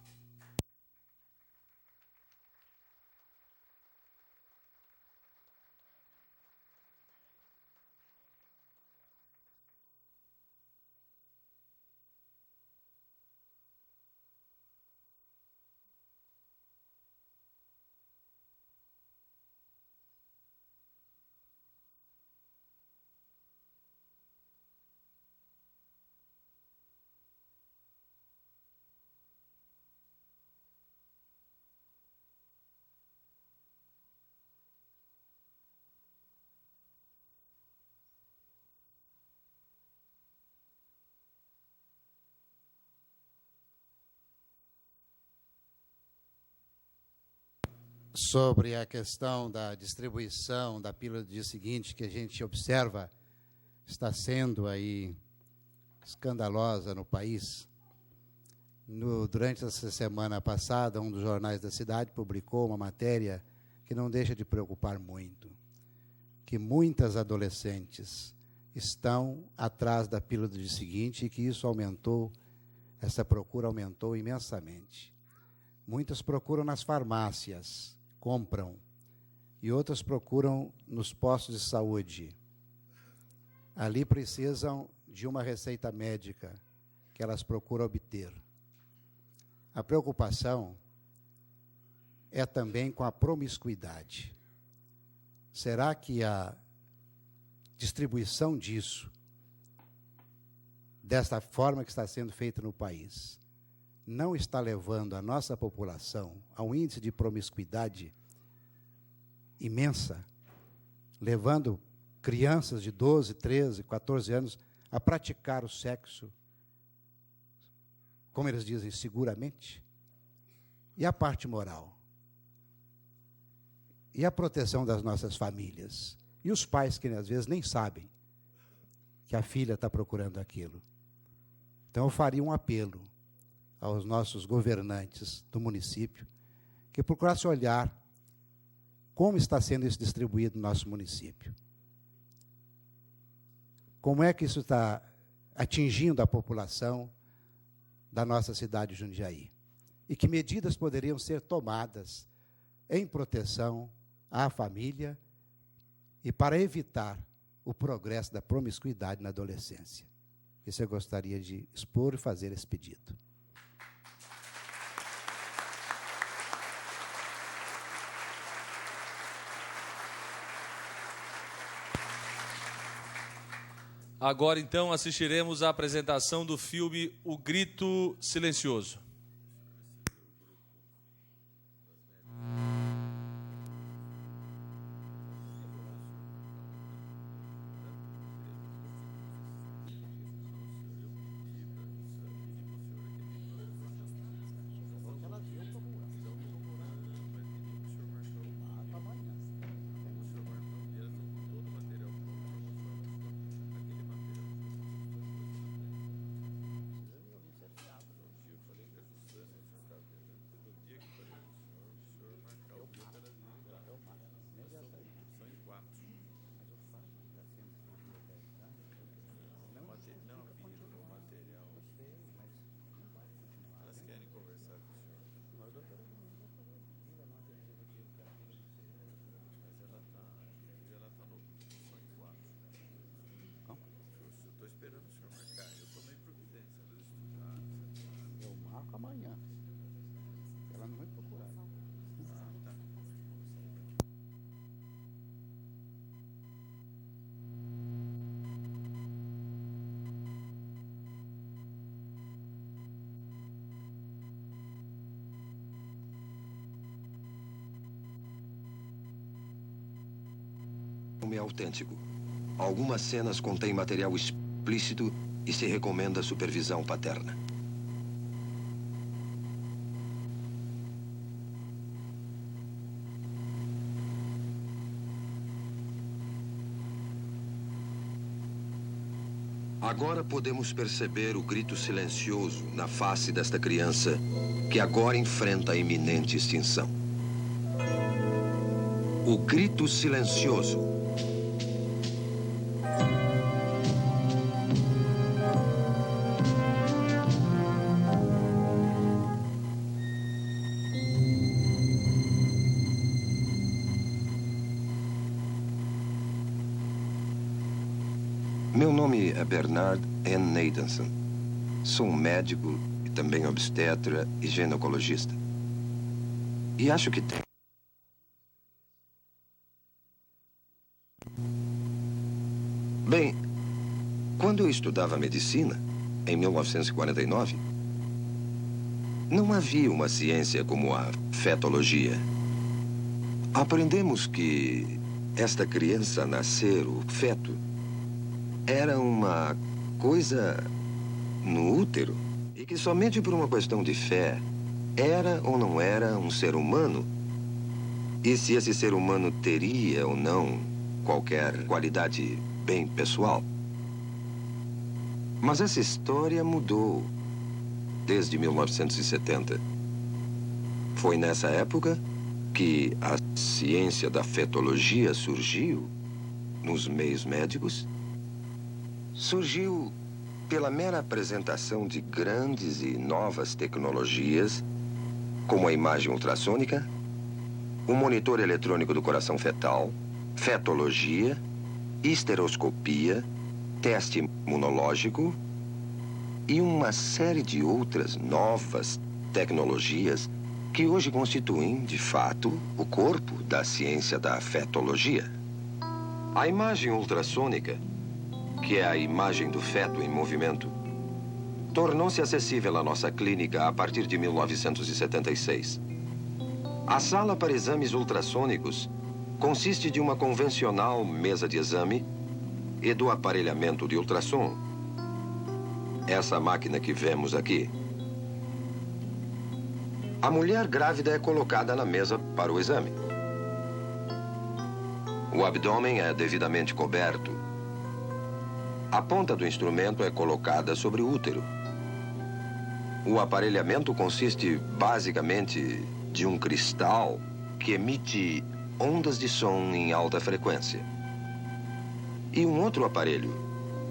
sobre a questão da distribuição da pílula do dia seguinte, que a gente observa está sendo aí escandalosa no país. Durante essa semana passada, um dos jornais da cidade publicou uma matéria que não deixa de preocupar muito, que muitas adolescentes estão atrás da pílula do dia seguinte e que isso aumentou, essa procura aumentou imensamente. Muitas procuram nas farmácias, compram, e outras procuram nos postos de saúde. Ali precisam de uma receita médica que elas procuram obter. A preocupação é também com a promiscuidade. Será que a distribuição disso, desta forma que está sendo feita no país, não está levando a nossa população a um índice de promiscuidade imensa, levando crianças de 12, 13, 14 anos a praticar o sexo, como eles dizem, seguramente? E a parte moral? E a proteção das nossas famílias? E os pais que às vezes nem sabem que a filha está procurando aquilo? Então eu faria um apelo aos nossos governantes do município que procurassem olhar como está sendo isso distribuído no nosso município. Como é que isso está atingindo a população da nossa cidade de Jundiaí? E que medidas poderiam ser tomadas em proteção à família e para evitar o progresso da promiscuidade na adolescência. Isso eu gostaria de expor e fazer esse pedido. Agora, então, assistiremos à apresentação do filme O Grito Silencioso. Amanhã. Ela não vai procurar. O filme é autêntico. Algumas cenas contêm material explícito e se recomenda supervisão paterna. Agora podemos perceber o grito silencioso na face desta criança que agora enfrenta a iminente extinção. O grito silencioso. Meu nome é Bernard N. Nathanson. Sou um médico e também obstetra e ginecologista. E acho que tem. Bem, quando eu estudava medicina, em 1949, não havia uma ciência como a fetologia. Aprendemos que esta criança nascer, o feto, era uma coisa no útero e que somente por uma questão de fé era ou não era um ser humano e se esse ser humano teria ou não qualquer qualidade bem pessoal. Mas essa história mudou desde 1970. Foi nessa época que a ciência da fetologia surgiu nos meios médicos. Surgiu pela mera apresentação de grandes e novas tecnologias, como a imagem ultrassônica, o monitor eletrônico do coração fetal, fetologia, histeroscopia, teste imunológico e uma série de outras novas tecnologias que hoje constituem, de fato, o corpo da ciência da fetologia. A imagem ultrassônica, que é a imagem do feto em movimento, tornou-se acessível à nossa clínica a partir de 1976. A sala para exames ultrassônicos consiste de uma convencional mesa de exame e do aparelhamento de ultrassom. Essa máquina que vemos aqui. A mulher grávida é colocada na mesa para o exame. O abdômen é devidamente coberto. A ponta do instrumento é colocada sobre o útero. O aparelhamento consiste basicamente de um cristal que emite ondas de som em alta frequência. E um outro aparelho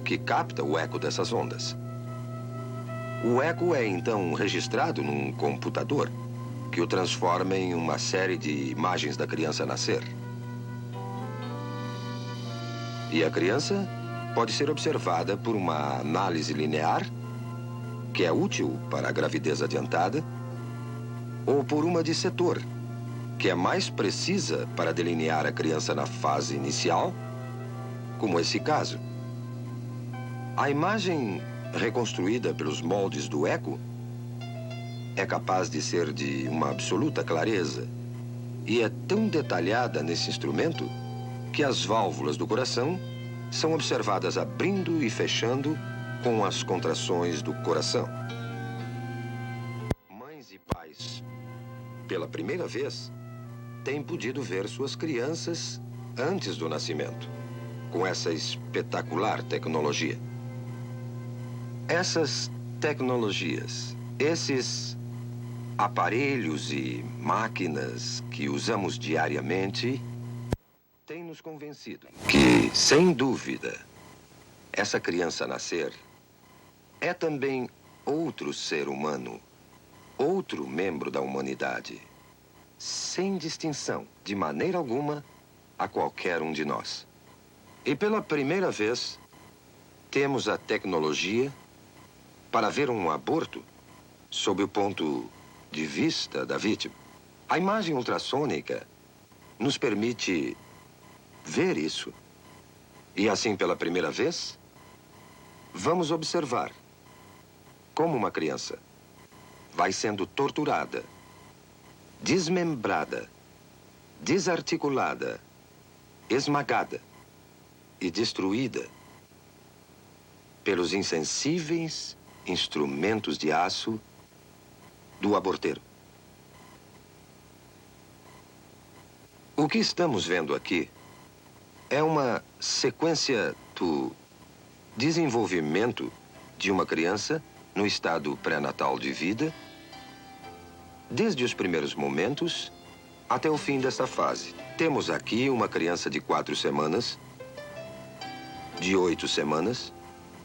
que capta o eco dessas ondas. O eco é então registrado num computador que o transforma em uma série de imagens da criança nascer. E a criança pode ser observada por uma análise linear, que é útil para a gravidez adiantada, ou por uma de setor, que é mais precisa para delinear a criança na fase inicial, como esse caso. A imagem reconstruída pelos moldes do eco é capaz de ser de uma absoluta clareza e é tão detalhada nesse instrumento que as válvulas do coração são observadas abrindo e fechando com as contrações do coração. Mães e pais, pela primeira vez, têm podido ver suas crianças antes do nascimento, com essa espetacular tecnologia. Essas tecnologias, esses aparelhos e máquinas que usamos diariamente, têm nos convencido que, sem dúvida, essa criança nascer é também outro ser humano, outro membro da humanidade, sem distinção, de maneira alguma, a qualquer um de nós. E pela primeira vez, temos a tecnologia para ver um aborto sob o ponto de vista da vítima. A imagem ultrassônica nos permite ver isso. E assim, pela primeira vez, vamos observar como uma criança vai sendo torturada, desmembrada, desarticulada, esmagada e destruída pelos insensíveis instrumentos de aço do aborteiro. O que estamos vendo aqui é uma sequência do desenvolvimento de uma criança no estado pré-natal de vida, desde os primeiros momentos até o fim desta fase. Temos aqui uma criança de 4 semanas, de 8 semanas,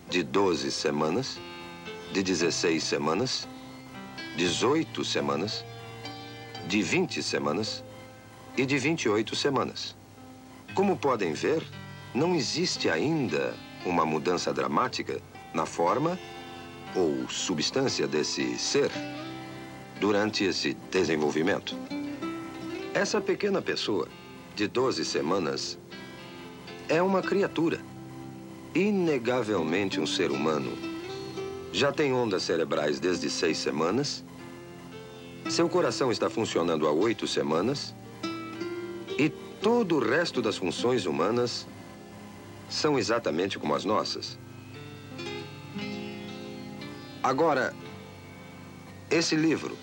de 12 semanas, de 16 semanas, 18 semanas, de 20 semanas e de 28 semanas. Como podem ver, não existe ainda uma mudança dramática na forma ou substância desse ser durante esse desenvolvimento. Essa pequena pessoa, de 12 semanas, é uma criatura, inegavelmente um ser humano. Já tem ondas cerebrais desde 6 semanas, seu coração está funcionando há 8 semanas e todo o resto das funções humanas são exatamente como as nossas. Agora, esse livro,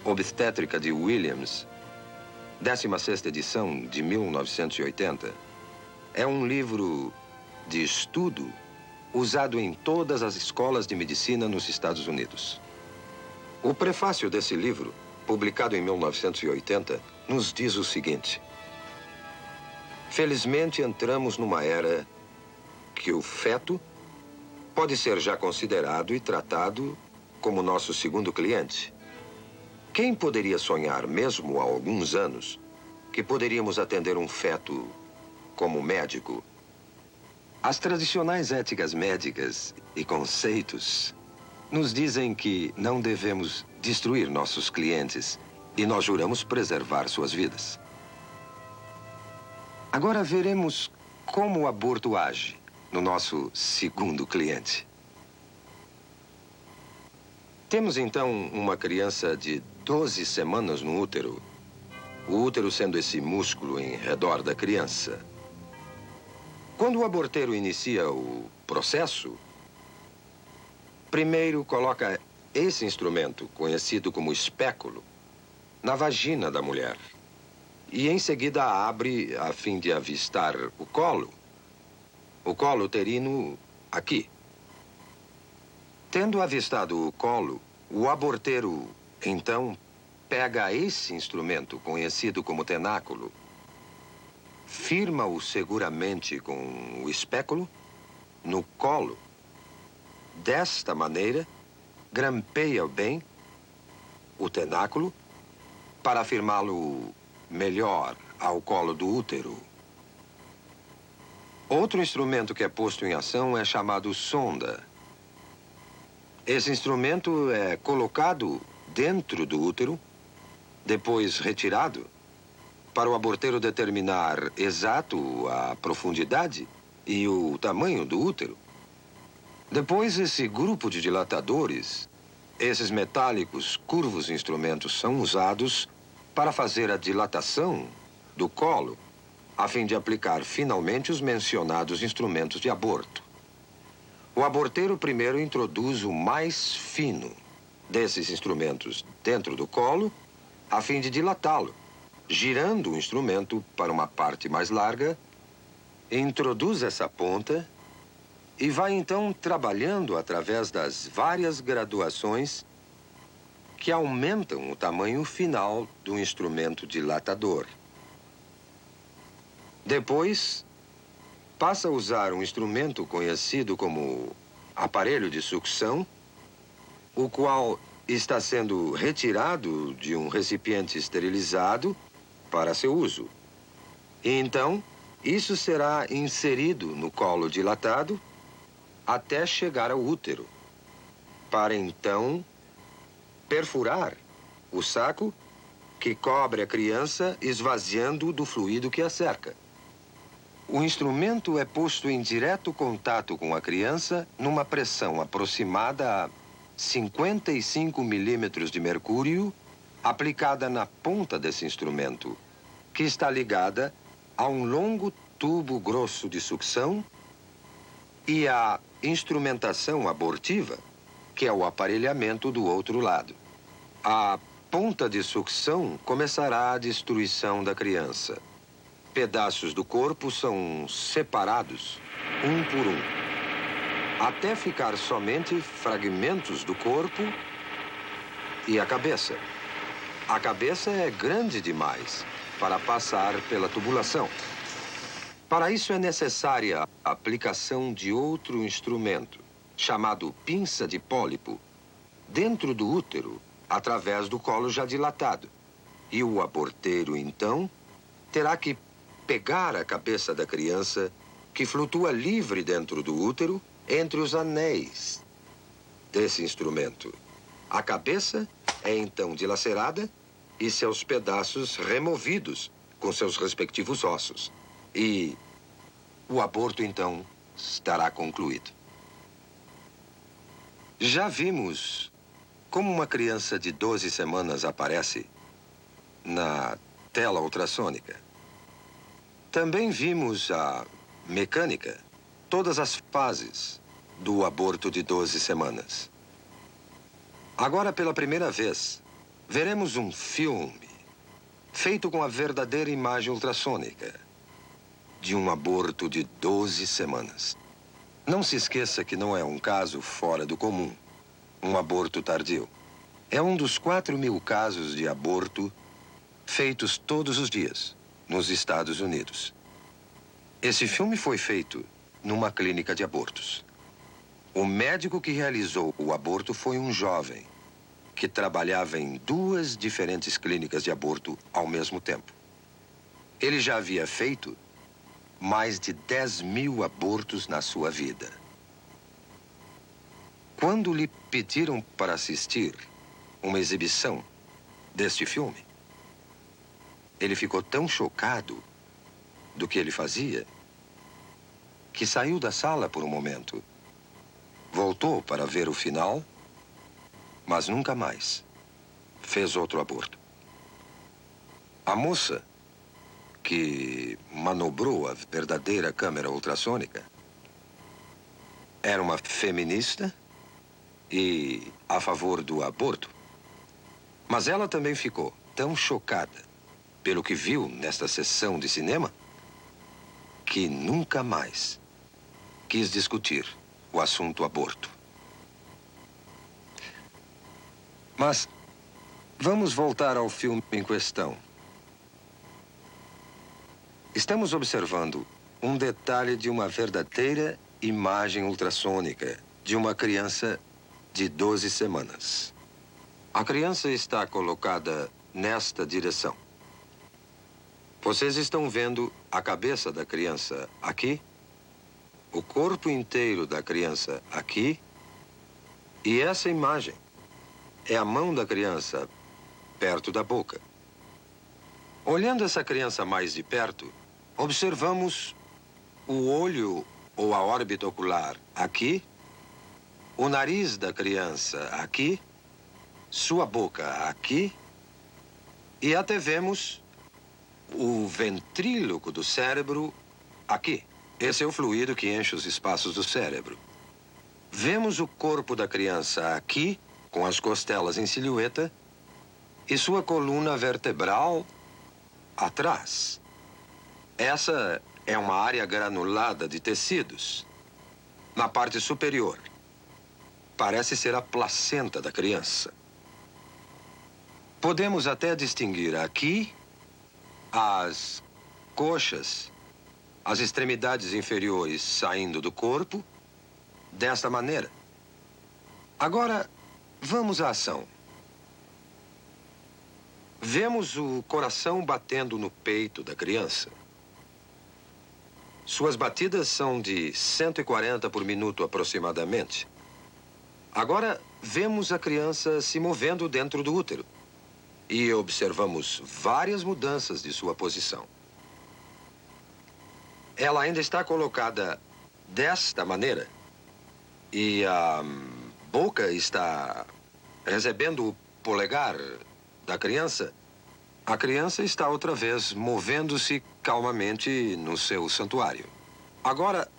Obstétrica de Williams, 16ª edição de 1980, é um livro de estudo usado em todas as escolas de medicina nos Estados Unidos. O prefácio desse livro, publicado em 1980, nos diz o seguinte: felizmente entramos numa era que o feto pode ser já considerado e tratado como nosso segundo cliente. Quem poderia sonhar, mesmo há alguns anos, que poderíamos atender um feto como médico? As tradicionais éticas médicas e conceitos nos dizem que não devemos destruir nossos clientes e nós juramos preservar suas vidas. Agora veremos como o aborto age no nosso segundo cliente. Temos então uma criança de 12 semanas no útero, o útero sendo esse músculo em redor da criança. Quando o aborteiro inicia o processo, primeiro coloca esse instrumento, conhecido como espéculo, na vagina da mulher. E em seguida abre a fim de avistar o colo uterino aqui. Tendo avistado o colo, o aborteiro, então, pega esse instrumento, conhecido como tenáculo, firma-o seguramente com o espéculo no colo. Desta maneira, grampeia bem o tenáculo para firmá-lo melhor ao colo do útero. Outro instrumento que é posto em ação é chamado sonda. Esse instrumento é colocado dentro do útero, depois retirado, para o aborteiro determinar exato a profundidade e o tamanho do útero. Depois, esse grupo de dilatadores, esses metálicos, curvos instrumentos, são usados para fazer a dilatação do colo, a fim de aplicar finalmente os mencionados instrumentos de aborto. O aborteiro primeiro introduz o mais fino desses instrumentos dentro do colo, a fim de dilatá-lo, girando o instrumento para uma parte mais larga, introduz essa ponta e vai então trabalhando através das várias graduações que aumentam o tamanho final do instrumento dilatador. Depois, passa a usar um instrumento conhecido como aparelho de sucção, o qual está sendo retirado de um recipiente esterilizado para seu uso. E então, isso será inserido no colo dilatado até chegar ao útero, para então perfurar o saco que cobre a criança, esvaziando do fluido que a cerca. O instrumento é posto em direto contato com a criança numa pressão aproximada a 55 milímetros de mercúrio, aplicada na ponta desse instrumento, que está ligada a um longo tubo grosso de sucção e a instrumentação abortiva, que é o aparelhamento do outro lado. A ponta de sucção começará a destruição da criança. Pedaços do corpo são separados, um por um, até ficar somente fragmentos do corpo e a cabeça. A cabeça é grande demais para passar pela tubulação. Para isso é necessária a aplicação de outro instrumento, chamado pinça de pólipo, dentro do útero, através do colo já dilatado. E o aborteiro, então, terá que pegar a cabeça da criança, que flutua livre dentro do útero, entre os anéis desse instrumento. A cabeça é então dilacerada e seus pedaços removidos com seus respectivos ossos. E o aborto, então, estará concluído. Já vimos como uma criança de 12 semanas aparece na tela ultrassônica. Também vimos a mecânica, todas as fases do aborto de 12 semanas. Agora, pela primeira vez, veremos um filme feito com a verdadeira imagem ultrassônica de um aborto de 12 semanas. Não se esqueça que não é um caso fora do comum, um aborto tardio. É um dos 4.000 casos de aborto feitos todos os dias nos Estados Unidos. Esse filme foi feito numa clínica de abortos. O médico que realizou o aborto foi um jovem que trabalhava em 2 diferentes clínicas de aborto ao mesmo tempo. Ele já havia feito mais de 10.000 abortos na sua vida. Quando lhe pediram para assistir uma exibição deste filme, ele ficou tão chocado do que ele fazia que saiu da sala por um momento. Voltou para ver o final, mas nunca mais fez outro aborto. A moça que manobrou a verdadeira câmera ultrassônica era uma feminista e a favor do aborto. Mas ela também ficou tão chocada pelo que viu nesta sessão de cinema que nunca mais quis discutir o assunto aborto. Mas vamos voltar ao filme em questão. Estamos observando um detalhe de uma verdadeira imagem ultrassônica de uma criança de 12 semanas. A criança está colocada nesta direção. Vocês estão vendo a cabeça da criança aqui, o corpo inteiro da criança aqui, e essa imagem é a mão da criança perto da boca. Olhando essa criança mais de perto, observamos o olho ou a órbita ocular aqui, o nariz da criança aqui, sua boca aqui, e até vemos o ventríloco do cérebro aqui. Esse é o fluido que enche os espaços do cérebro. Vemos o corpo da criança aqui, com as costelas em silhueta, e sua coluna vertebral atrás. Essa é uma área granulada de tecidos. Na parte superior, parece ser a placenta da criança. Podemos até distinguir aqui as coxas, as extremidades inferiores saindo do corpo, desta maneira. Agora, vamos à ação. Vemos o coração batendo no peito da criança. Suas batidas são de 140 por minuto aproximadamente. Agora, vemos a criança se movendo dentro do útero. E observamos várias mudanças de sua posição. Ela ainda está colocada desta maneira. E a boca está recebendo o polegar da criança. A criança está outra vez movendo-se calmamente no seu santuário. Agora,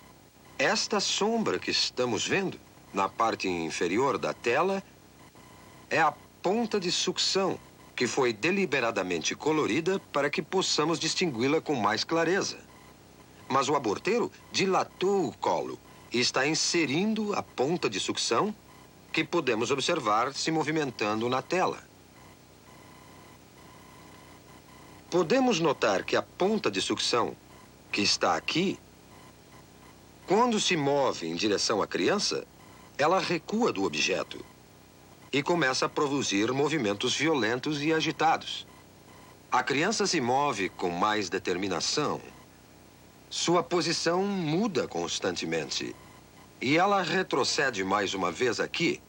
esta sombra que estamos vendo na parte inferior da tela é a ponta de sucção que foi deliberadamente colorida para que possamos distingui-la com mais clareza. Mas o aborteiro dilatou o colo e está inserindo a ponta de sucção que podemos observar se movimentando na tela. Podemos notar que a ponta de sucção, que está aqui, quando se move em direção à criança, ela recua do objeto e começa a produzir movimentos violentos e agitados. A criança se move com mais determinação. Sua posição muda constantemente. E ela retrocede mais uma vez aqui.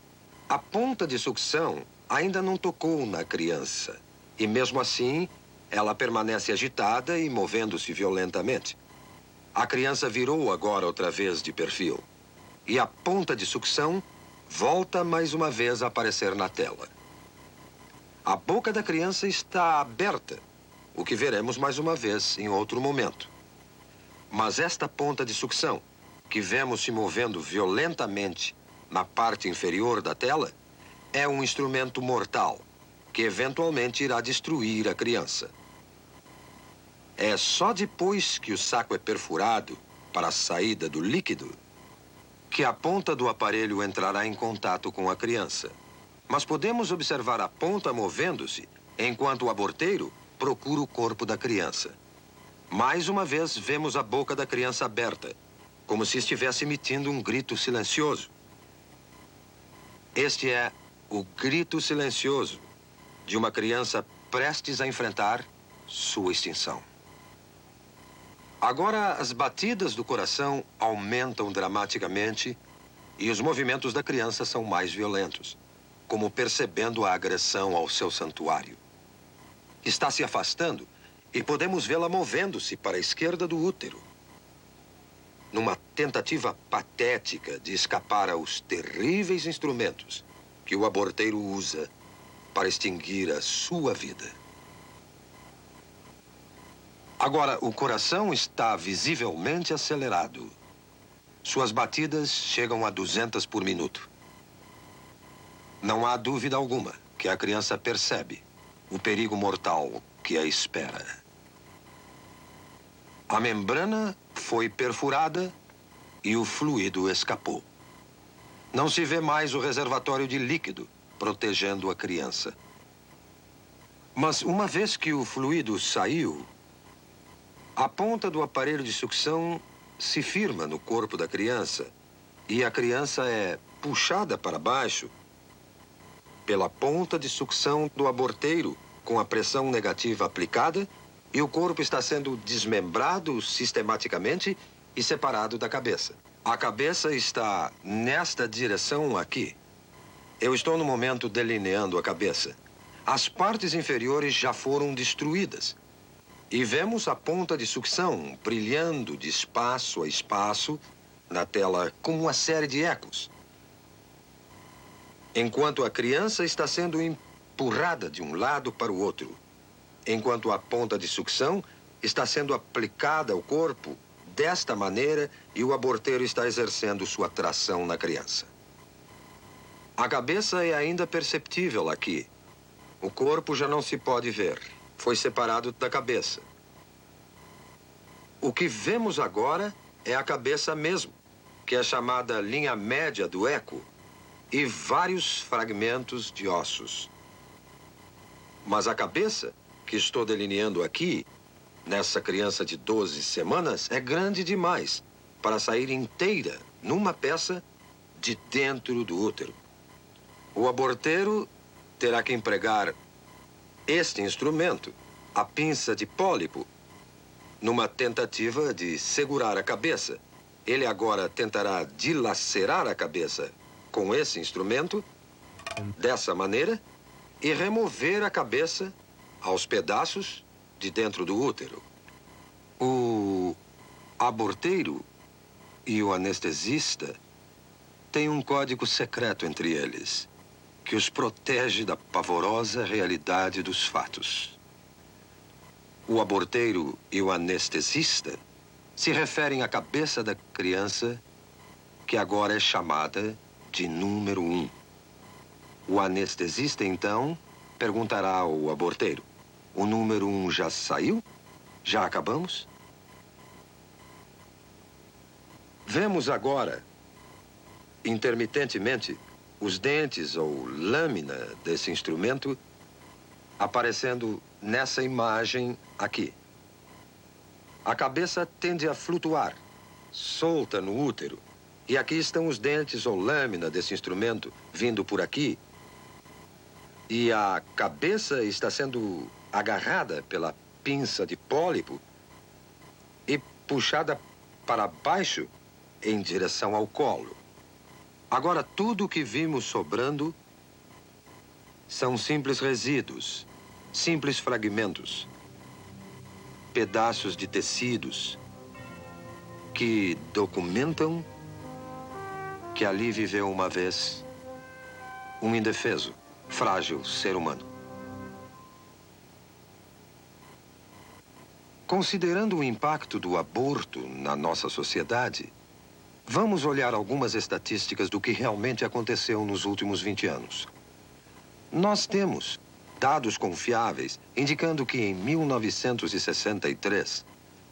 A ponta de sucção ainda não tocou na criança. E mesmo assim, ela permanece agitada e movendo-se violentamente. A criança virou agora outra vez de perfil. E a ponta de sucção volta mais uma vez a aparecer na tela. A boca da criança está aberta, o que veremos mais uma vez em outro momento. Mas esta ponta de sucção, que vemos se movendo violentamente na parte inferior da tela, é um instrumento mortal, que eventualmente irá destruir a criança. É só depois que o saco é perfurado para a saída do líquido que a ponta do aparelho entrará em contato com a criança. Mas podemos observar a ponta movendo-se enquanto o aborteiro procura o corpo da criança. Mais uma vez, vemos a boca da criança aberta, como se estivesse emitindo um grito silencioso. Este é o grito silencioso de uma criança prestes a enfrentar sua extinção. Agora, as batidas do coração aumentam dramaticamente e os movimentos da criança são mais violentos, como percebendo a agressão ao seu santuário. Está se afastando e podemos vê-la movendo-se para a esquerda do útero, numa tentativa patética de escapar aos terríveis instrumentos que o aborteiro usa para extinguir a sua vida. Agora, o coração está visivelmente acelerado. Suas batidas chegam a 200 por minuto. Não há dúvida alguma que a criança percebe o perigo mortal que a espera. A membrana foi perfurada e o fluido escapou. Não se vê mais o reservatório de líquido protegendo a criança. Mas uma vez que o fluido saiu, a ponta do aparelho de sucção se firma no corpo da criança e a criança é puxada para baixo pela ponta de sucção do aborteiro com a pressão negativa aplicada e o corpo está sendo desmembrado sistematicamente e separado da cabeça. A cabeça está nesta direção aqui. Eu estou no momento delineando a cabeça. As partes inferiores já foram destruídas. E vemos a ponta de sucção brilhando de espaço a espaço na tela como uma série de ecos. Enquanto a criança está sendo empurrada de um lado para o outro, enquanto a ponta de sucção está sendo aplicada ao corpo desta maneira e o aborteiro está exercendo sua tração na criança. A cabeça é ainda perceptível aqui. O corpo já não se pode ver. Foi separado da cabeça. O que vemos agora é a cabeça mesmo, que é chamada linha média do eco, e vários fragmentos de ossos. Mas a cabeça, que estou delineando aqui, nessa criança de 12 semanas, é grande demais para sair inteira numa peça de dentro do útero. O aborteiro terá que empregar este instrumento, a pinça de pólipo, numa tentativa de segurar a cabeça. Ele agora tentará dilacerar a cabeça com esse instrumento, dessa maneira, e remover a cabeça aos pedaços de dentro do útero. O aborteiro e o anestesista têm um código secreto entre eles, que os protege da pavorosa realidade dos fatos. O aborteiro e o anestesista se referem à cabeça da criança, que agora é chamada de número 1. O anestesista, então, perguntará ao aborteiro: o número 1 já saiu? Já acabamos? Vemos agora, intermitentemente, os dentes ou lâmina desse instrumento aparecendo nessa imagem aqui. A cabeça tende a flutuar, solta no útero. E aqui estão os dentes ou lâmina desse instrumento vindo por aqui. E a cabeça está sendo agarrada pela pinça de pólipo e puxada para baixo em direção ao colo. Agora, tudo o que vimos sobrando são simples resíduos, simples fragmentos, pedaços de tecidos que documentam que ali viveu uma vez um indefeso, frágil ser humano. Considerando o impacto do aborto na nossa sociedade, vamos olhar algumas estatísticas do que realmente aconteceu nos últimos 20 anos. Nós temos dados confiáveis indicando que em 1963,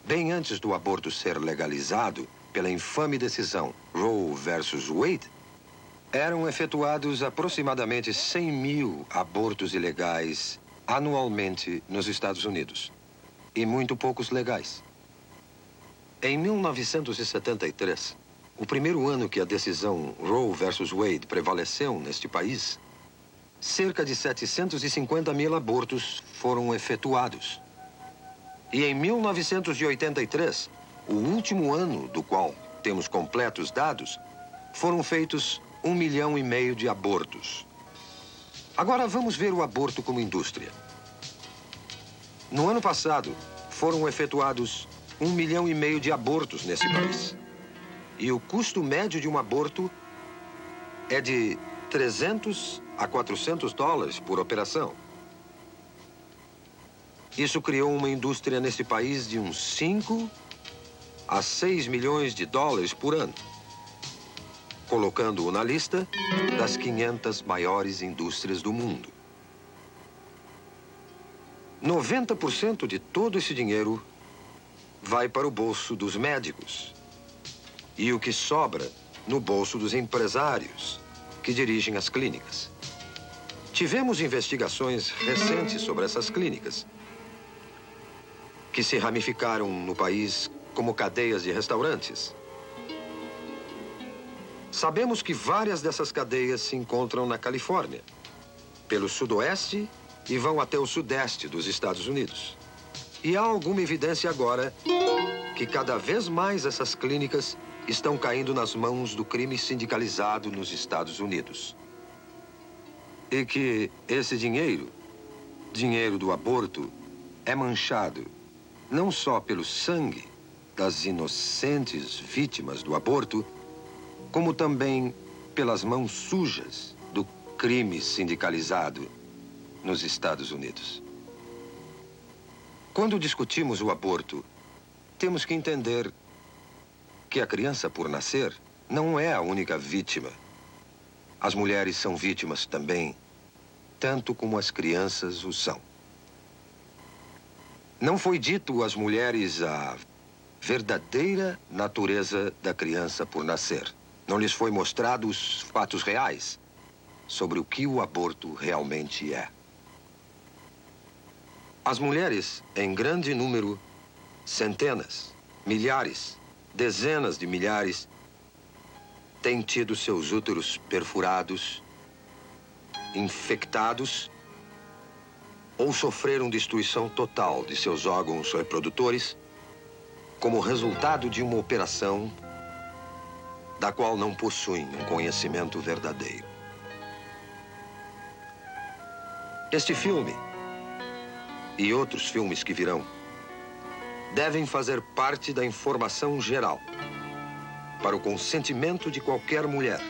bem antes do aborto ser legalizado pela infame decisão Roe versus Wade, eram efetuados aproximadamente 100 mil abortos ilegais anualmente nos Estados Unidos, e muito poucos legais. Em 1973, o primeiro ano que a decisão Roe versus Wade prevaleceu neste país, cerca de 750 mil abortos foram efetuados. E em 1983, o último ano do qual temos completos dados, foram feitos 1,5 milhão de abortos. Agora vamos ver o aborto como indústria. No ano passado, foram efetuados 1,5 milhão de abortos nesse país. E o custo médio de um aborto é de 300 a 400 dólares por operação. Isso criou uma indústria nesse país de uns 5 a 6 milhões de dólares por ano, colocando-o na lista das 500 maiores indústrias do mundo. 90% de todo esse dinheiro vai para o bolso dos médicos e o que sobra no bolso dos empresários que dirigem as clínicas. Tivemos investigações recentes sobre essas clínicas, que se ramificaram no país como cadeias de restaurantes. Sabemos que várias dessas cadeias se encontram na Califórnia, pelo sudoeste e vão até o sudeste dos Estados Unidos. E há alguma evidência agora que cada vez mais essas clínicas estão caindo nas mãos do crime sindicalizado nos Estados Unidos. E que esse dinheiro do aborto, é manchado não só pelo sangue das inocentes vítimas do aborto, como também pelas mãos sujas do crime sindicalizado nos Estados Unidos. Quando discutimos o aborto, temos que entender que a criança por nascer não é a única vítima. As mulheres são vítimas também, tanto como as crianças o são. Não foi dito às mulheres a verdadeira natureza da criança por nascer. Não lhes foi mostrado os fatos reais sobre o que o aborto realmente é. As mulheres, em grande número, centenas, milhares, dezenas de milhares, têm tido seus úteros perfurados, infectados ou sofreram destruição total de seus órgãos reprodutores como resultado de uma operação da qual não possuem um conhecimento verdadeiro. Este filme e outros filmes que virão devem fazer parte da informação geral para o consentimento de qualquer mulher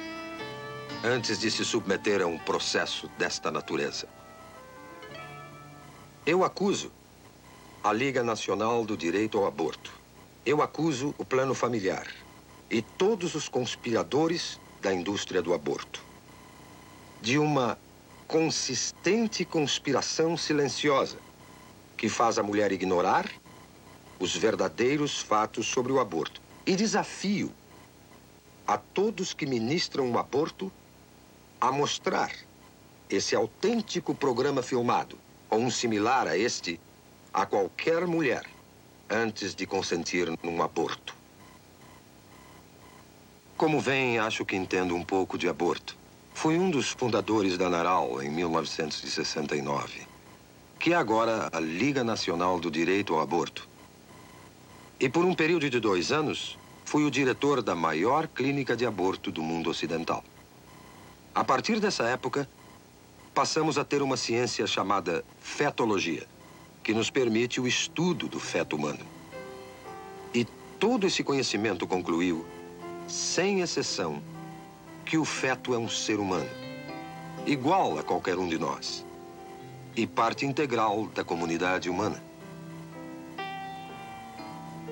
antes de se submeter a um processo desta natureza. Eu acuso a Liga Nacional do Direito ao Aborto. Eu acuso o Plano Familiar e todos os conspiradores da indústria do aborto de uma consistente conspiração silenciosa que faz a mulher ignorar os verdadeiros fatos sobre o aborto. E desafio a todos que ministram o aborto a mostrar esse autêntico programa filmado, ou um similar a este, a qualquer mulher antes de consentir num aborto. Como veem, acho que entendo um pouco de aborto. Fui um dos fundadores da NARAL em 1969, que é agora a Liga Nacional do Direito ao Aborto. E por um período de 2 anos, fui o diretor da maior clínica de aborto do mundo ocidental. A partir dessa época, passamos a ter uma ciência chamada fetologia, que nos permite o estudo do feto humano. E todo esse conhecimento concluiu, sem exceção, que o feto é um ser humano, igual a qualquer um de nós, e parte integral da comunidade humana.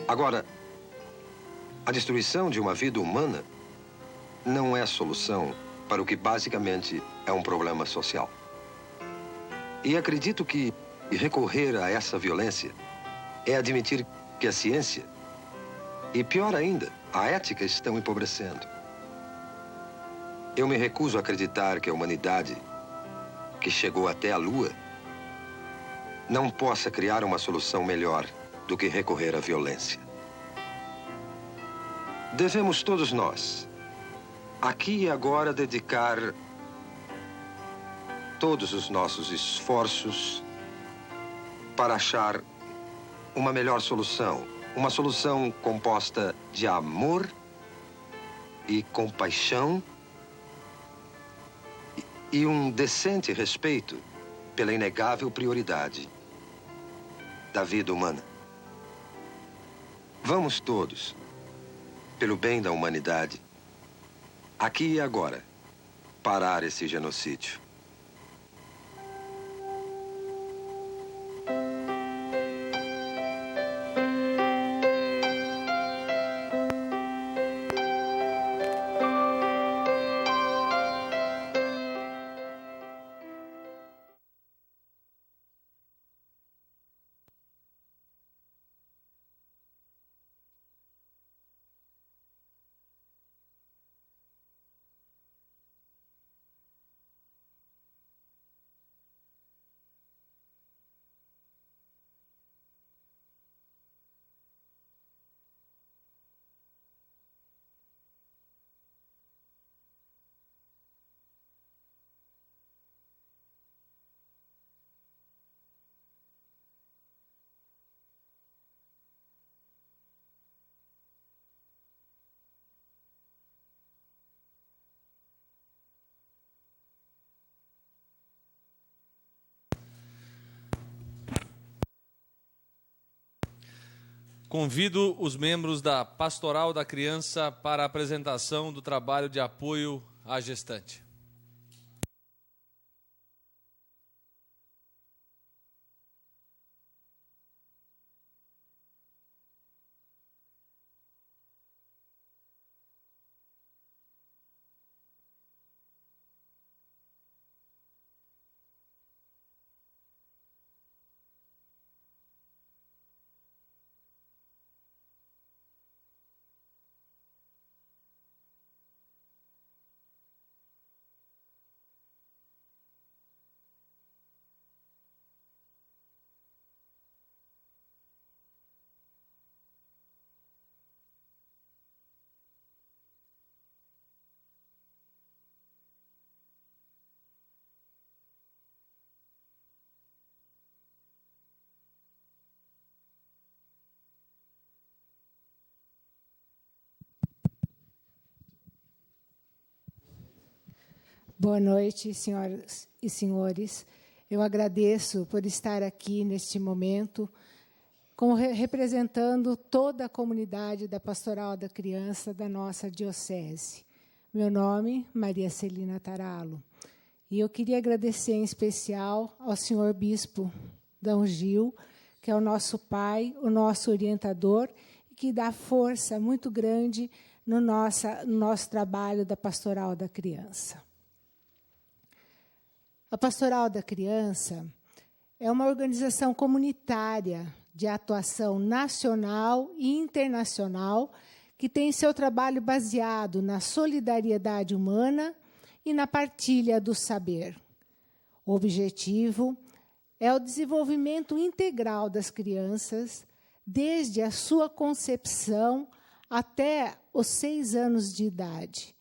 Agora, a destruição de uma vida humana não é solução para o que basicamente é um problema social. E acredito que recorrer a essa violência é admitir que a ciência, e pior ainda, a ética estão empobrecendo. Eu me recuso a acreditar que a humanidade, que chegou até a Lua, não possa criar uma solução melhor do que recorrer à violência. Devemos todos nós, aqui e agora, dedicar todos os nossos esforços para achar uma melhor solução. Uma solução composta de amor e compaixão e um decente respeito pela inegável prioridade da vida humana. Vamos todos, pelo bem da humanidade, aqui e agora, parar esse genocídio. Convido os membros da Pastoral da Criança para a apresentação do trabalho de apoio à gestante. Boa noite, senhoras e senhores. Eu agradeço por estar aqui neste momento, representando toda a comunidade da Pastoral da Criança da nossa diocese. Meu nome, Maria Celina Taralo. E eu queria agradecer em especial ao senhor Bispo D. Gil, que é o nosso pai, o nosso orientador, e que dá força muito grande no nosso trabalho da Pastoral da Criança. A Pastoral da Criança é uma organização comunitária de atuação nacional e internacional que tem seu trabalho baseado na solidariedade humana e na partilha do saber. O objetivo é o desenvolvimento integral das crianças, desde a sua concepção até os 6 anos de idade,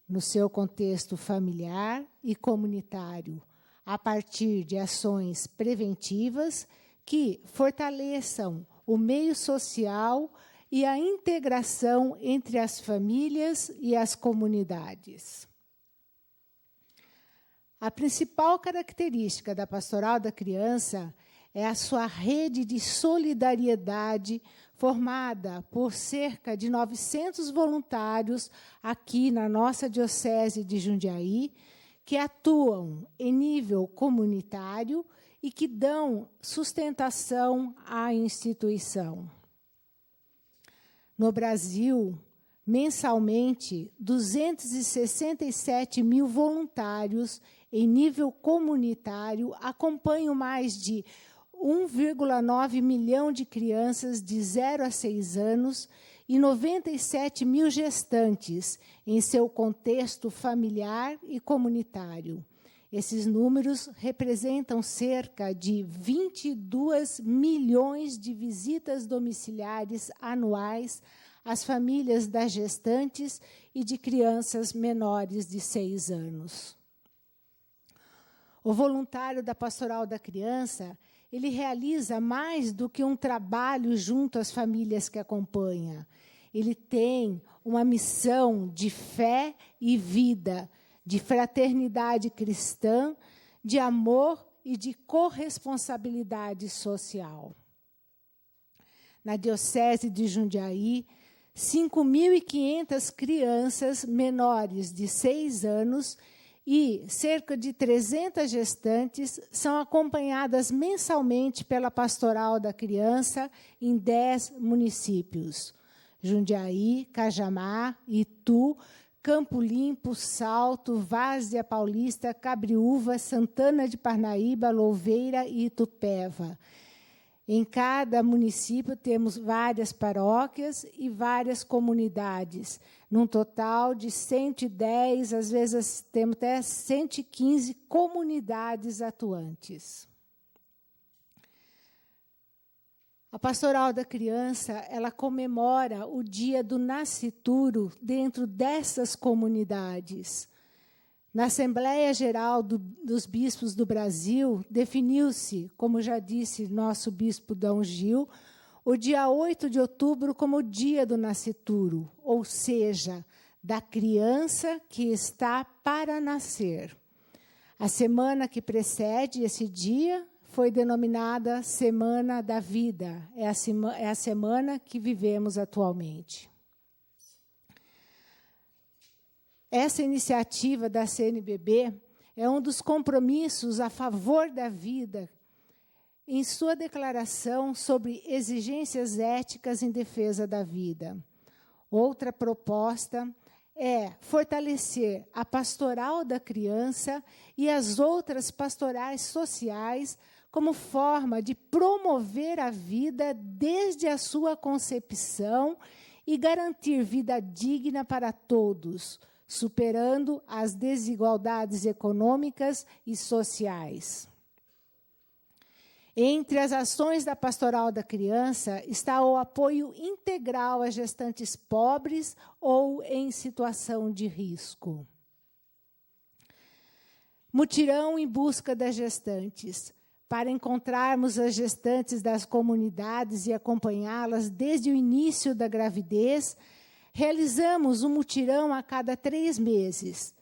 no seu contexto familiar e comunitário, a partir de ações preventivas que fortaleçam o meio social e a integração entre as famílias e as comunidades. A principal característica da Pastoral da Criança é a sua rede de solidariedade, formada por cerca de 900 voluntários aqui na nossa Diocese de Jundiaí, que atuam em nível comunitário e que dão sustentação à instituição. No Brasil, mensalmente, 267 mil voluntários em nível comunitário, acompanham mais de 1,9 milhão de crianças de 0 a 6 anos e 97 mil gestantes em seu contexto familiar e comunitário. Esses números representam cerca de 22 milhões de visitas domiciliares anuais às famílias das gestantes e de crianças menores de 6 anos. O voluntário da Pastoral da Criança, ele realiza mais do que um trabalho junto às famílias que acompanha. Ele tem uma missão de fé e vida, de fraternidade cristã, de amor e de corresponsabilidade social. Na Diocese de Jundiaí, 5.500 crianças menores de 6 anos e cerca de 300 gestantes são acompanhadas mensalmente pela Pastoral da Criança em 10 municípios: Jundiaí, Cajamar, Itu, Campo Limpo, Salto, Várzea Paulista, Cabriúva, Santana de Parnaíba, Louveira e Itupeva. Em cada município temos várias paróquias e várias comunidades, num total de 110, às vezes temos até 115 comunidades atuantes. A Pastoral da Criança, ela comemora o dia do nascituro dentro dessas comunidades. Na Assembleia Geral dos Bispos do Brasil, definiu-se, como já disse nosso bispo D. Gil, o dia 8 de outubro como o dia do nascituro, ou seja, da criança que está para nascer. A semana que precede esse dia foi denominada Semana da Vida, é a semana que vivemos atualmente. Essa iniciativa da CNBB é um dos compromissos a favor da vida em sua declaração sobre exigências éticas em defesa da vida. Outra proposta é fortalecer a pastoral da criança e as outras pastorais sociais como forma de promover a vida desde a sua concepção e garantir vida digna para todos, superando as desigualdades econômicas e sociais. Entre as ações da Pastoral da Criança está o apoio integral a gestantes pobres ou em situação de risco. Mutirão em busca das gestantes. Para encontrarmos as gestantes das comunidades e acompanhá-las desde o início da gravidez, realizamos um mutirão a cada 3 meses,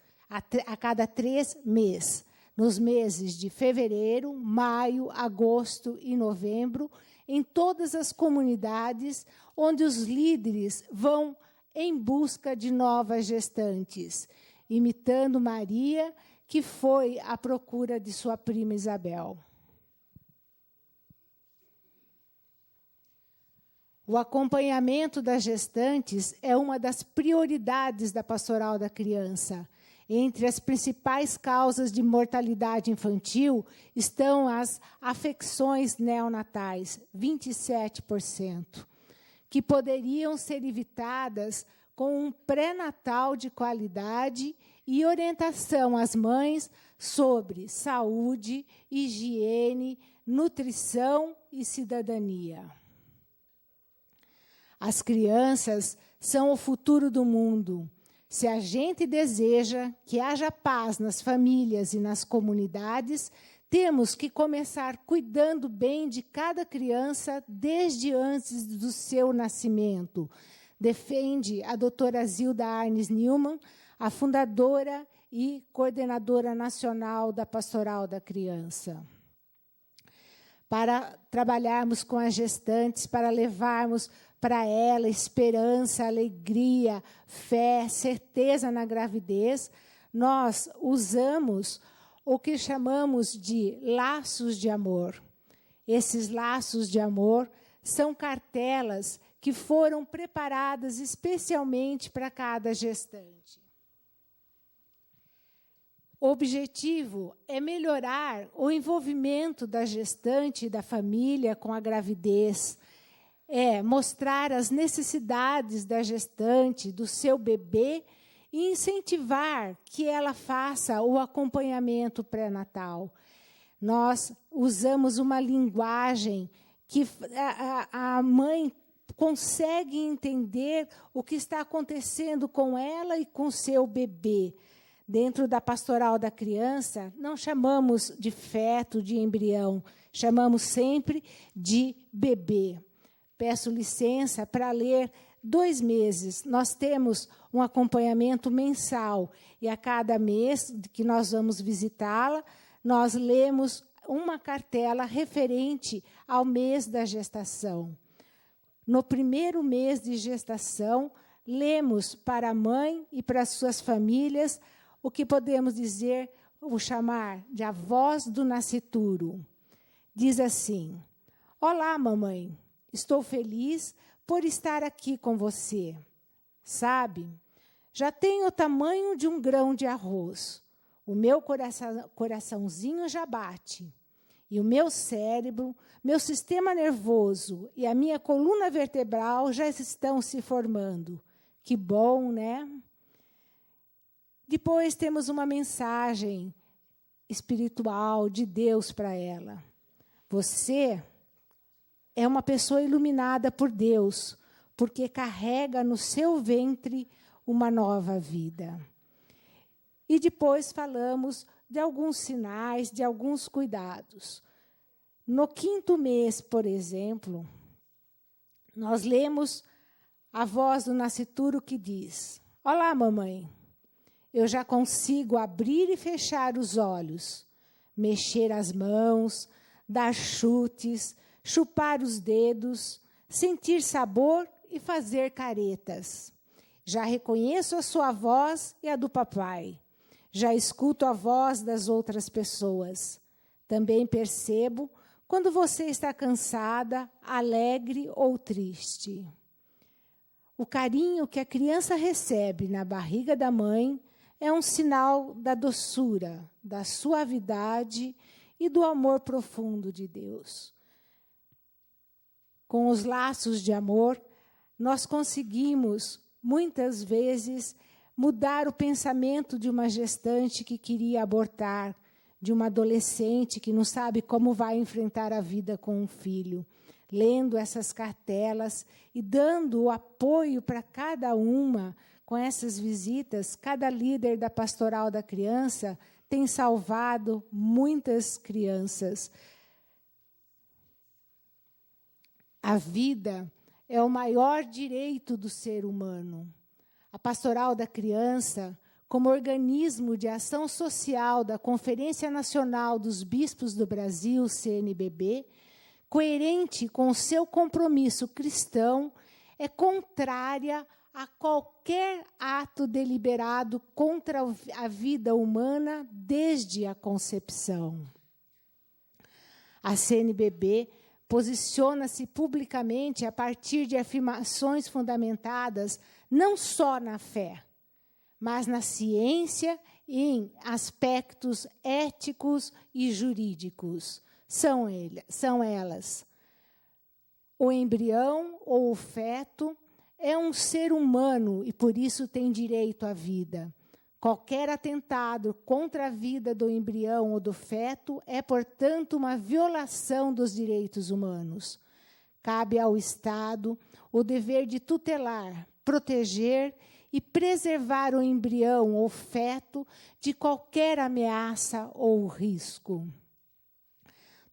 nos meses de fevereiro, maio, agosto e novembro, em todas as comunidades onde os líderes vão em busca de novas gestantes, imitando Maria, que foi à procura de sua prima Isabel. O acompanhamento das gestantes é uma das prioridades da Pastoral da Criança. Entre as principais causas de mortalidade infantil estão as afecções neonatais, 27%, que poderiam ser evitadas com um pré-natal de qualidade e orientação às mães sobre saúde, higiene, nutrição e cidadania. As crianças são o futuro do mundo. Se a gente deseja que haja paz nas famílias e nas comunidades, temos que começar cuidando bem de cada criança desde antes do seu nascimento. Defende a doutora Zilda Arnes Newman, a fundadora e coordenadora nacional da Pastoral da Criança. Para trabalharmos com as gestantes, para levarmos para ela esperança, alegria, fé, certeza na gravidez, nós usamos o que chamamos de laços de amor. Esses laços de amor são cartelas que foram preparadas especialmente para cada gestante. O objetivo é melhorar o envolvimento da gestante e da família com a gravidez, é mostrar as necessidades da gestante, do seu bebê, e incentivar que ela faça o acompanhamento pré-natal. Nós usamos uma linguagem que a mãe consegue entender o que está acontecendo com ela e com seu bebê. Dentro da pastoral da criança, não chamamos de feto, de embrião, chamamos sempre de bebê. Peço licença para ler 2 meses. Nós temos um acompanhamento mensal, e a cada mês que nós vamos visitá-la, nós lemos uma cartela referente ao mês da gestação. No primeiro mês de gestação, lemos para a mãe e para as suas famílias o que podemos dizer, ou chamar de a voz do nascituro. Diz assim: olá, mamãe, estou feliz por estar aqui com você. Sabe, já tenho o tamanho de um grão de arroz. O meu coraçãozinho já bate. E o meu cérebro, meu sistema nervoso e a minha coluna vertebral já estão se formando. Que bom, né? Depois temos uma mensagem espiritual de Deus para ela. Você é uma pessoa iluminada por Deus, porque carrega no seu ventre uma nova vida. E depois falamos de alguns sinais, de alguns cuidados. No 5º mês, por exemplo, nós lemos a voz do nascituro que diz: olá, mamãe, eu já consigo abrir e fechar os olhos, mexer as mãos, dar chutes, chupar os dedos, sentir sabor e fazer caretas. Já reconheço a sua voz e a do papai. Já escuto a voz das outras pessoas. Também percebo quando você está cansada, alegre ou triste. O carinho que a criança recebe na barriga da mãe é um sinal da doçura, da suavidade e do amor profundo de Deus. Com os laços de amor, nós conseguimos, muitas vezes, mudar o pensamento de uma gestante que queria abortar, de uma adolescente que não sabe como vai enfrentar a vida com um filho. Lendo essas cartelas e dando o apoio para cada uma, com essas visitas, cada líder da pastoral da criança tem salvado muitas crianças. A vida é o maior direito do ser humano. A Pastoral da Criança, como organismo de ação social da Conferência Nacional dos Bispos do Brasil, CNBB, coerente com o seu compromisso cristão, é contrária a qualquer ato deliberado contra a vida humana desde a concepção. A CNBB posiciona-se publicamente a partir de afirmações fundamentadas não só na fé, mas na ciência e em aspectos éticos e jurídicos. São elas: o embrião ou o feto é um ser humano e, por isso, tem direito à vida. Qualquer atentado contra a vida do embrião ou do feto é, portanto, uma violação dos direitos humanos. Cabe ao Estado o dever de tutelar, proteger e preservar o embrião ou feto de qualquer ameaça ou risco.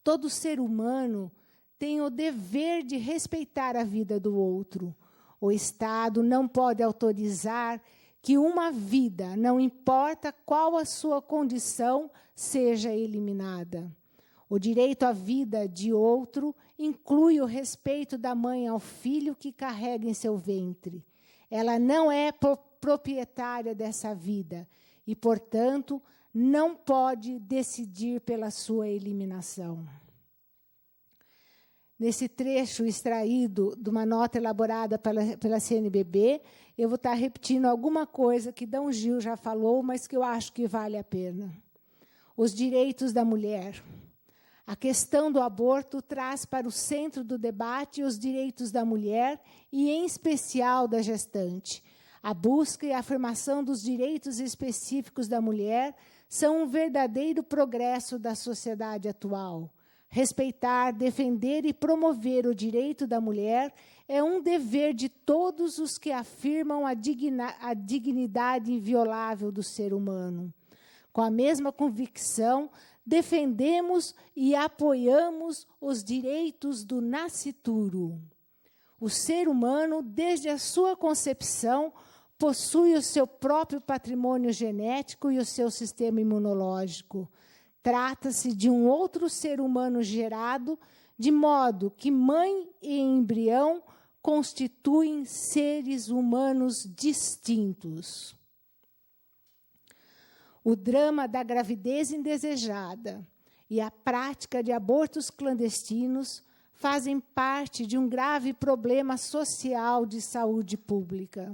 Todo ser humano tem o dever de respeitar a vida do outro. O Estado não pode autorizar que uma vida, não importa qual a sua condição, seja eliminada. O direito à vida de outro inclui o respeito da mãe ao filho que carrega em seu ventre. Ela não é proprietária dessa vida e, portanto, não pode decidir pela sua eliminação. nesse trecho extraído de uma nota elaborada pela CNBB, eu vou estar repetindo alguma coisa que D. Gil já falou, mas que eu acho que vale a pena. Os direitos da mulher. A questão do aborto traz para o centro do debate os direitos da mulher e, em especial, da gestante. A busca e a afirmação dos direitos específicos da mulher são um verdadeiro progresso da sociedade atual. Respeitar, defender e promover o direito da mulher é um dever de todos os que afirmam a dignidade inviolável do ser humano. Com a mesma convicção, defendemos e apoiamos os direitos do nascituro. O ser humano, desde a sua concepção, possui o seu próprio patrimônio genético e o seu sistema imunológico. Trata-se de um outro ser humano gerado, de modo que mãe e embrião constituem seres humanos distintos. O drama da gravidez indesejada e a prática de abortos clandestinos fazem parte de um grave problema social de saúde pública.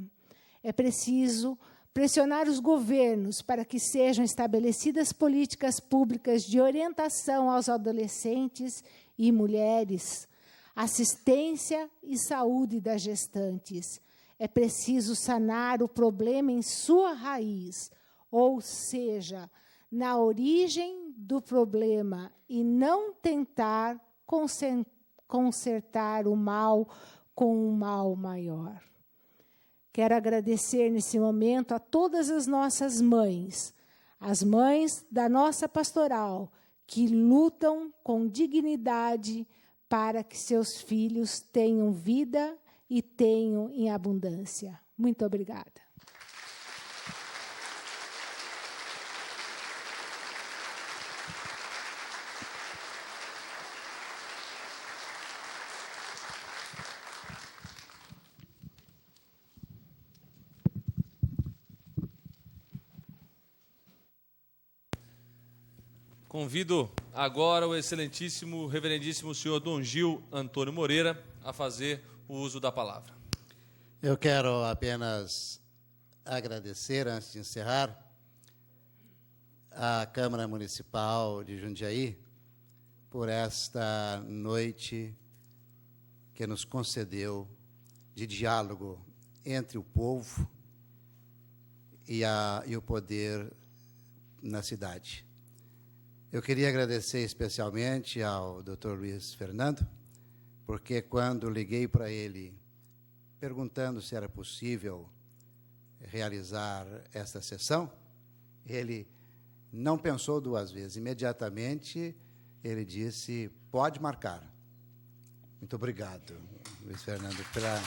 É preciso pressionar os governos para que sejam estabelecidas políticas públicas de orientação aos adolescentes e mulheres, assistência e saúde das gestantes. É preciso sanar o problema em sua raiz, ou seja, na origem do problema, e não tentar consertar o mal com um mal maior. Quero agradecer nesse momento a todas as nossas mães, as mães da nossa pastoral, que lutam com dignidade para que seus filhos tenham vida e tenham em abundância. Muito obrigada. Convido agora o excelentíssimo, reverendíssimo senhor D. Gil Antônio Moreira a fazer o uso da palavra. Eu quero apenas agradecer, antes de encerrar, à Câmara Municipal de Jundiaí por esta noite que nos concedeu de diálogo entre o povo e o poder na cidade. Eu queria agradecer especialmente ao Dr. Luiz Fernando, porque quando liguei para ele perguntando se era possível realizar esta sessão, ele não pensou duas vezes. Imediatamente ele disse, pode marcar. Muito obrigado, Luiz Fernando, pela...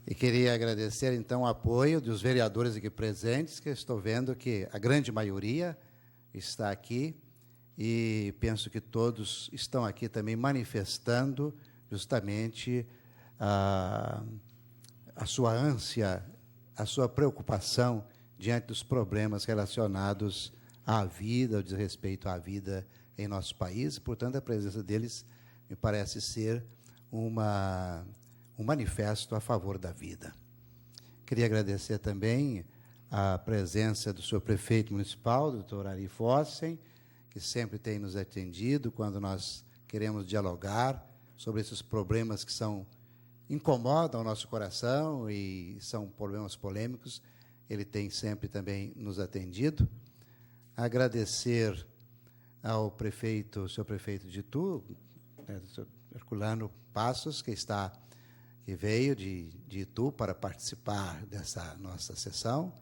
E queria agradecer, então, o apoio dos vereadores aqui presentes, que eu estou vendo que a grande maioria está aqui, e penso que todos estão aqui também manifestando justamente a sua ânsia, a sua preocupação diante dos problemas relacionados à vida, ao desrespeito à vida em nosso país. Portanto, a presença deles me parece ser um manifesto a favor da vida. Queria agradecer também a presença do senhor prefeito municipal, doutor Ari Fossen, que sempre tem nos atendido quando nós queremos dialogar sobre esses problemas que incomodam o nosso coração e são problemas polêmicos. Ele tem sempre também nos atendido. Agradecer ao prefeito, senhor prefeito de Itu, o senhor Herculano Passos, que veio de Itu para participar dessa nossa sessão,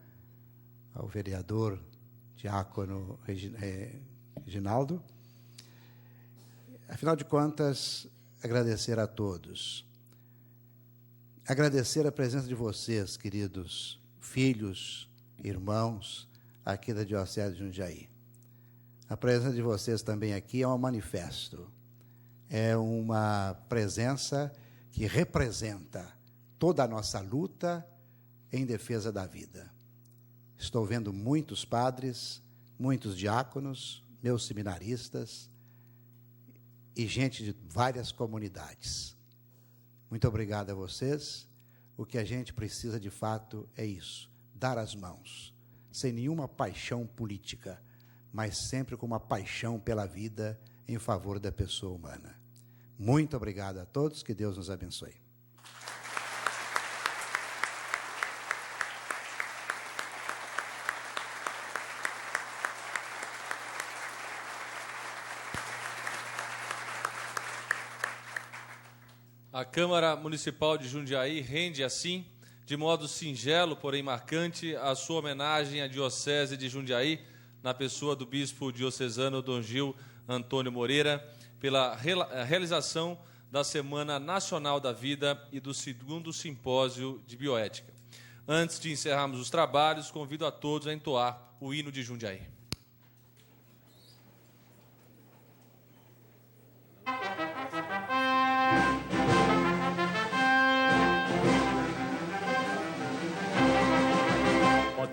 ao vereador diácono Reginaldo. Afinal de contas, agradecer a todos. Agradecer a presença de vocês, queridos filhos, irmãos, aqui da Diocese de Jundiaí. A presença de vocês também aqui é um manifesto, é uma presença que representa toda a nossa luta em defesa da vida. Estou vendo muitos padres, muitos diáconos, meus seminaristas e gente de várias comunidades. Muito obrigado a vocês. O que a gente precisa de fato é isso, dar as mãos, sem nenhuma paixão política, mas sempre com uma paixão pela vida em favor da pessoa humana. Muito obrigado a todos, que Deus nos abençoe. A Câmara Municipal de Jundiaí rende, assim, de modo singelo, porém marcante, a sua homenagem à Diocese de Jundiaí, na pessoa do Bispo Diocesano Dom Gil Antônio Moreira, pela realização da Semana Nacional da Vida e do 2º Simpósio de Bioética. Antes de encerrarmos os trabalhos, convido a todos a entoar o hino de Jundiaí.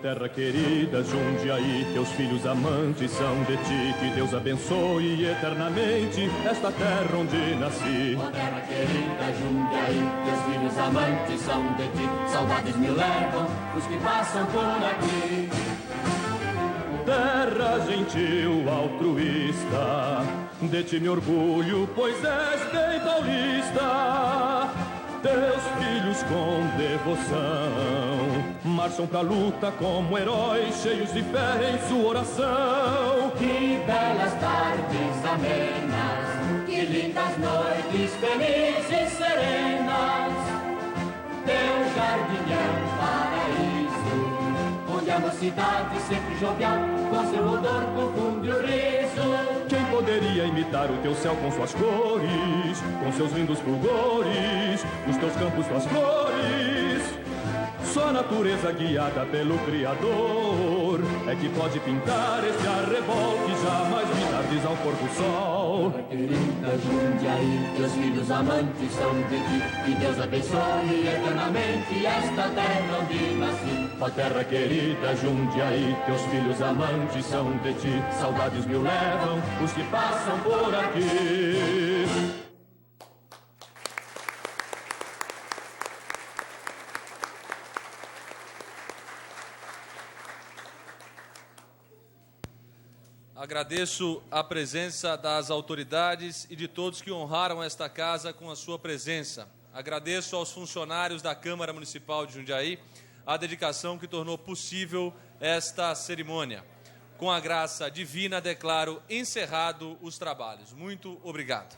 Terra querida, Jundiaí, teus filhos amantes são de ti. Que Deus abençoe eternamente esta terra onde nasci. Ó terra querida, Jundiaí, teus filhos amantes são de ti. Saudades me levam os que passam por aqui. Terra gentil, altruísta, de ti me orgulho, pois és bem paulista. Teus filhos com devoção marcham pra luta como heróis, cheios de fé em sua oração. Que belas tardes amenas, que lindas noites felizes serenas. Teu jardim é um paraíso, onde a mocidade sempre jovial com seu odor confunde o riso. Quem poderia imitar o teu céu com suas cores, com seus lindos fulgores, os teus campos, tuas flores? Só a natureza guiada pelo Criador é que pode pintar esse arrebol que jamais vi tardes ao pôr do sol. Querida Jundiaí, teus filhos amantes são de ti. Que Deus abençoe eternamente esta terra onde nasci. Ó terra querida Jundiaí, teus filhos amantes são de ti. Saudades me levam os que passam por aqui. Agradeço a presença das autoridades e de todos que honraram esta casa com a sua presença. Agradeço aos funcionários da Câmara Municipal de Jundiaí a dedicação que tornou possível esta cerimônia. Com a graça divina, declaro encerrado os trabalhos. Muito obrigado.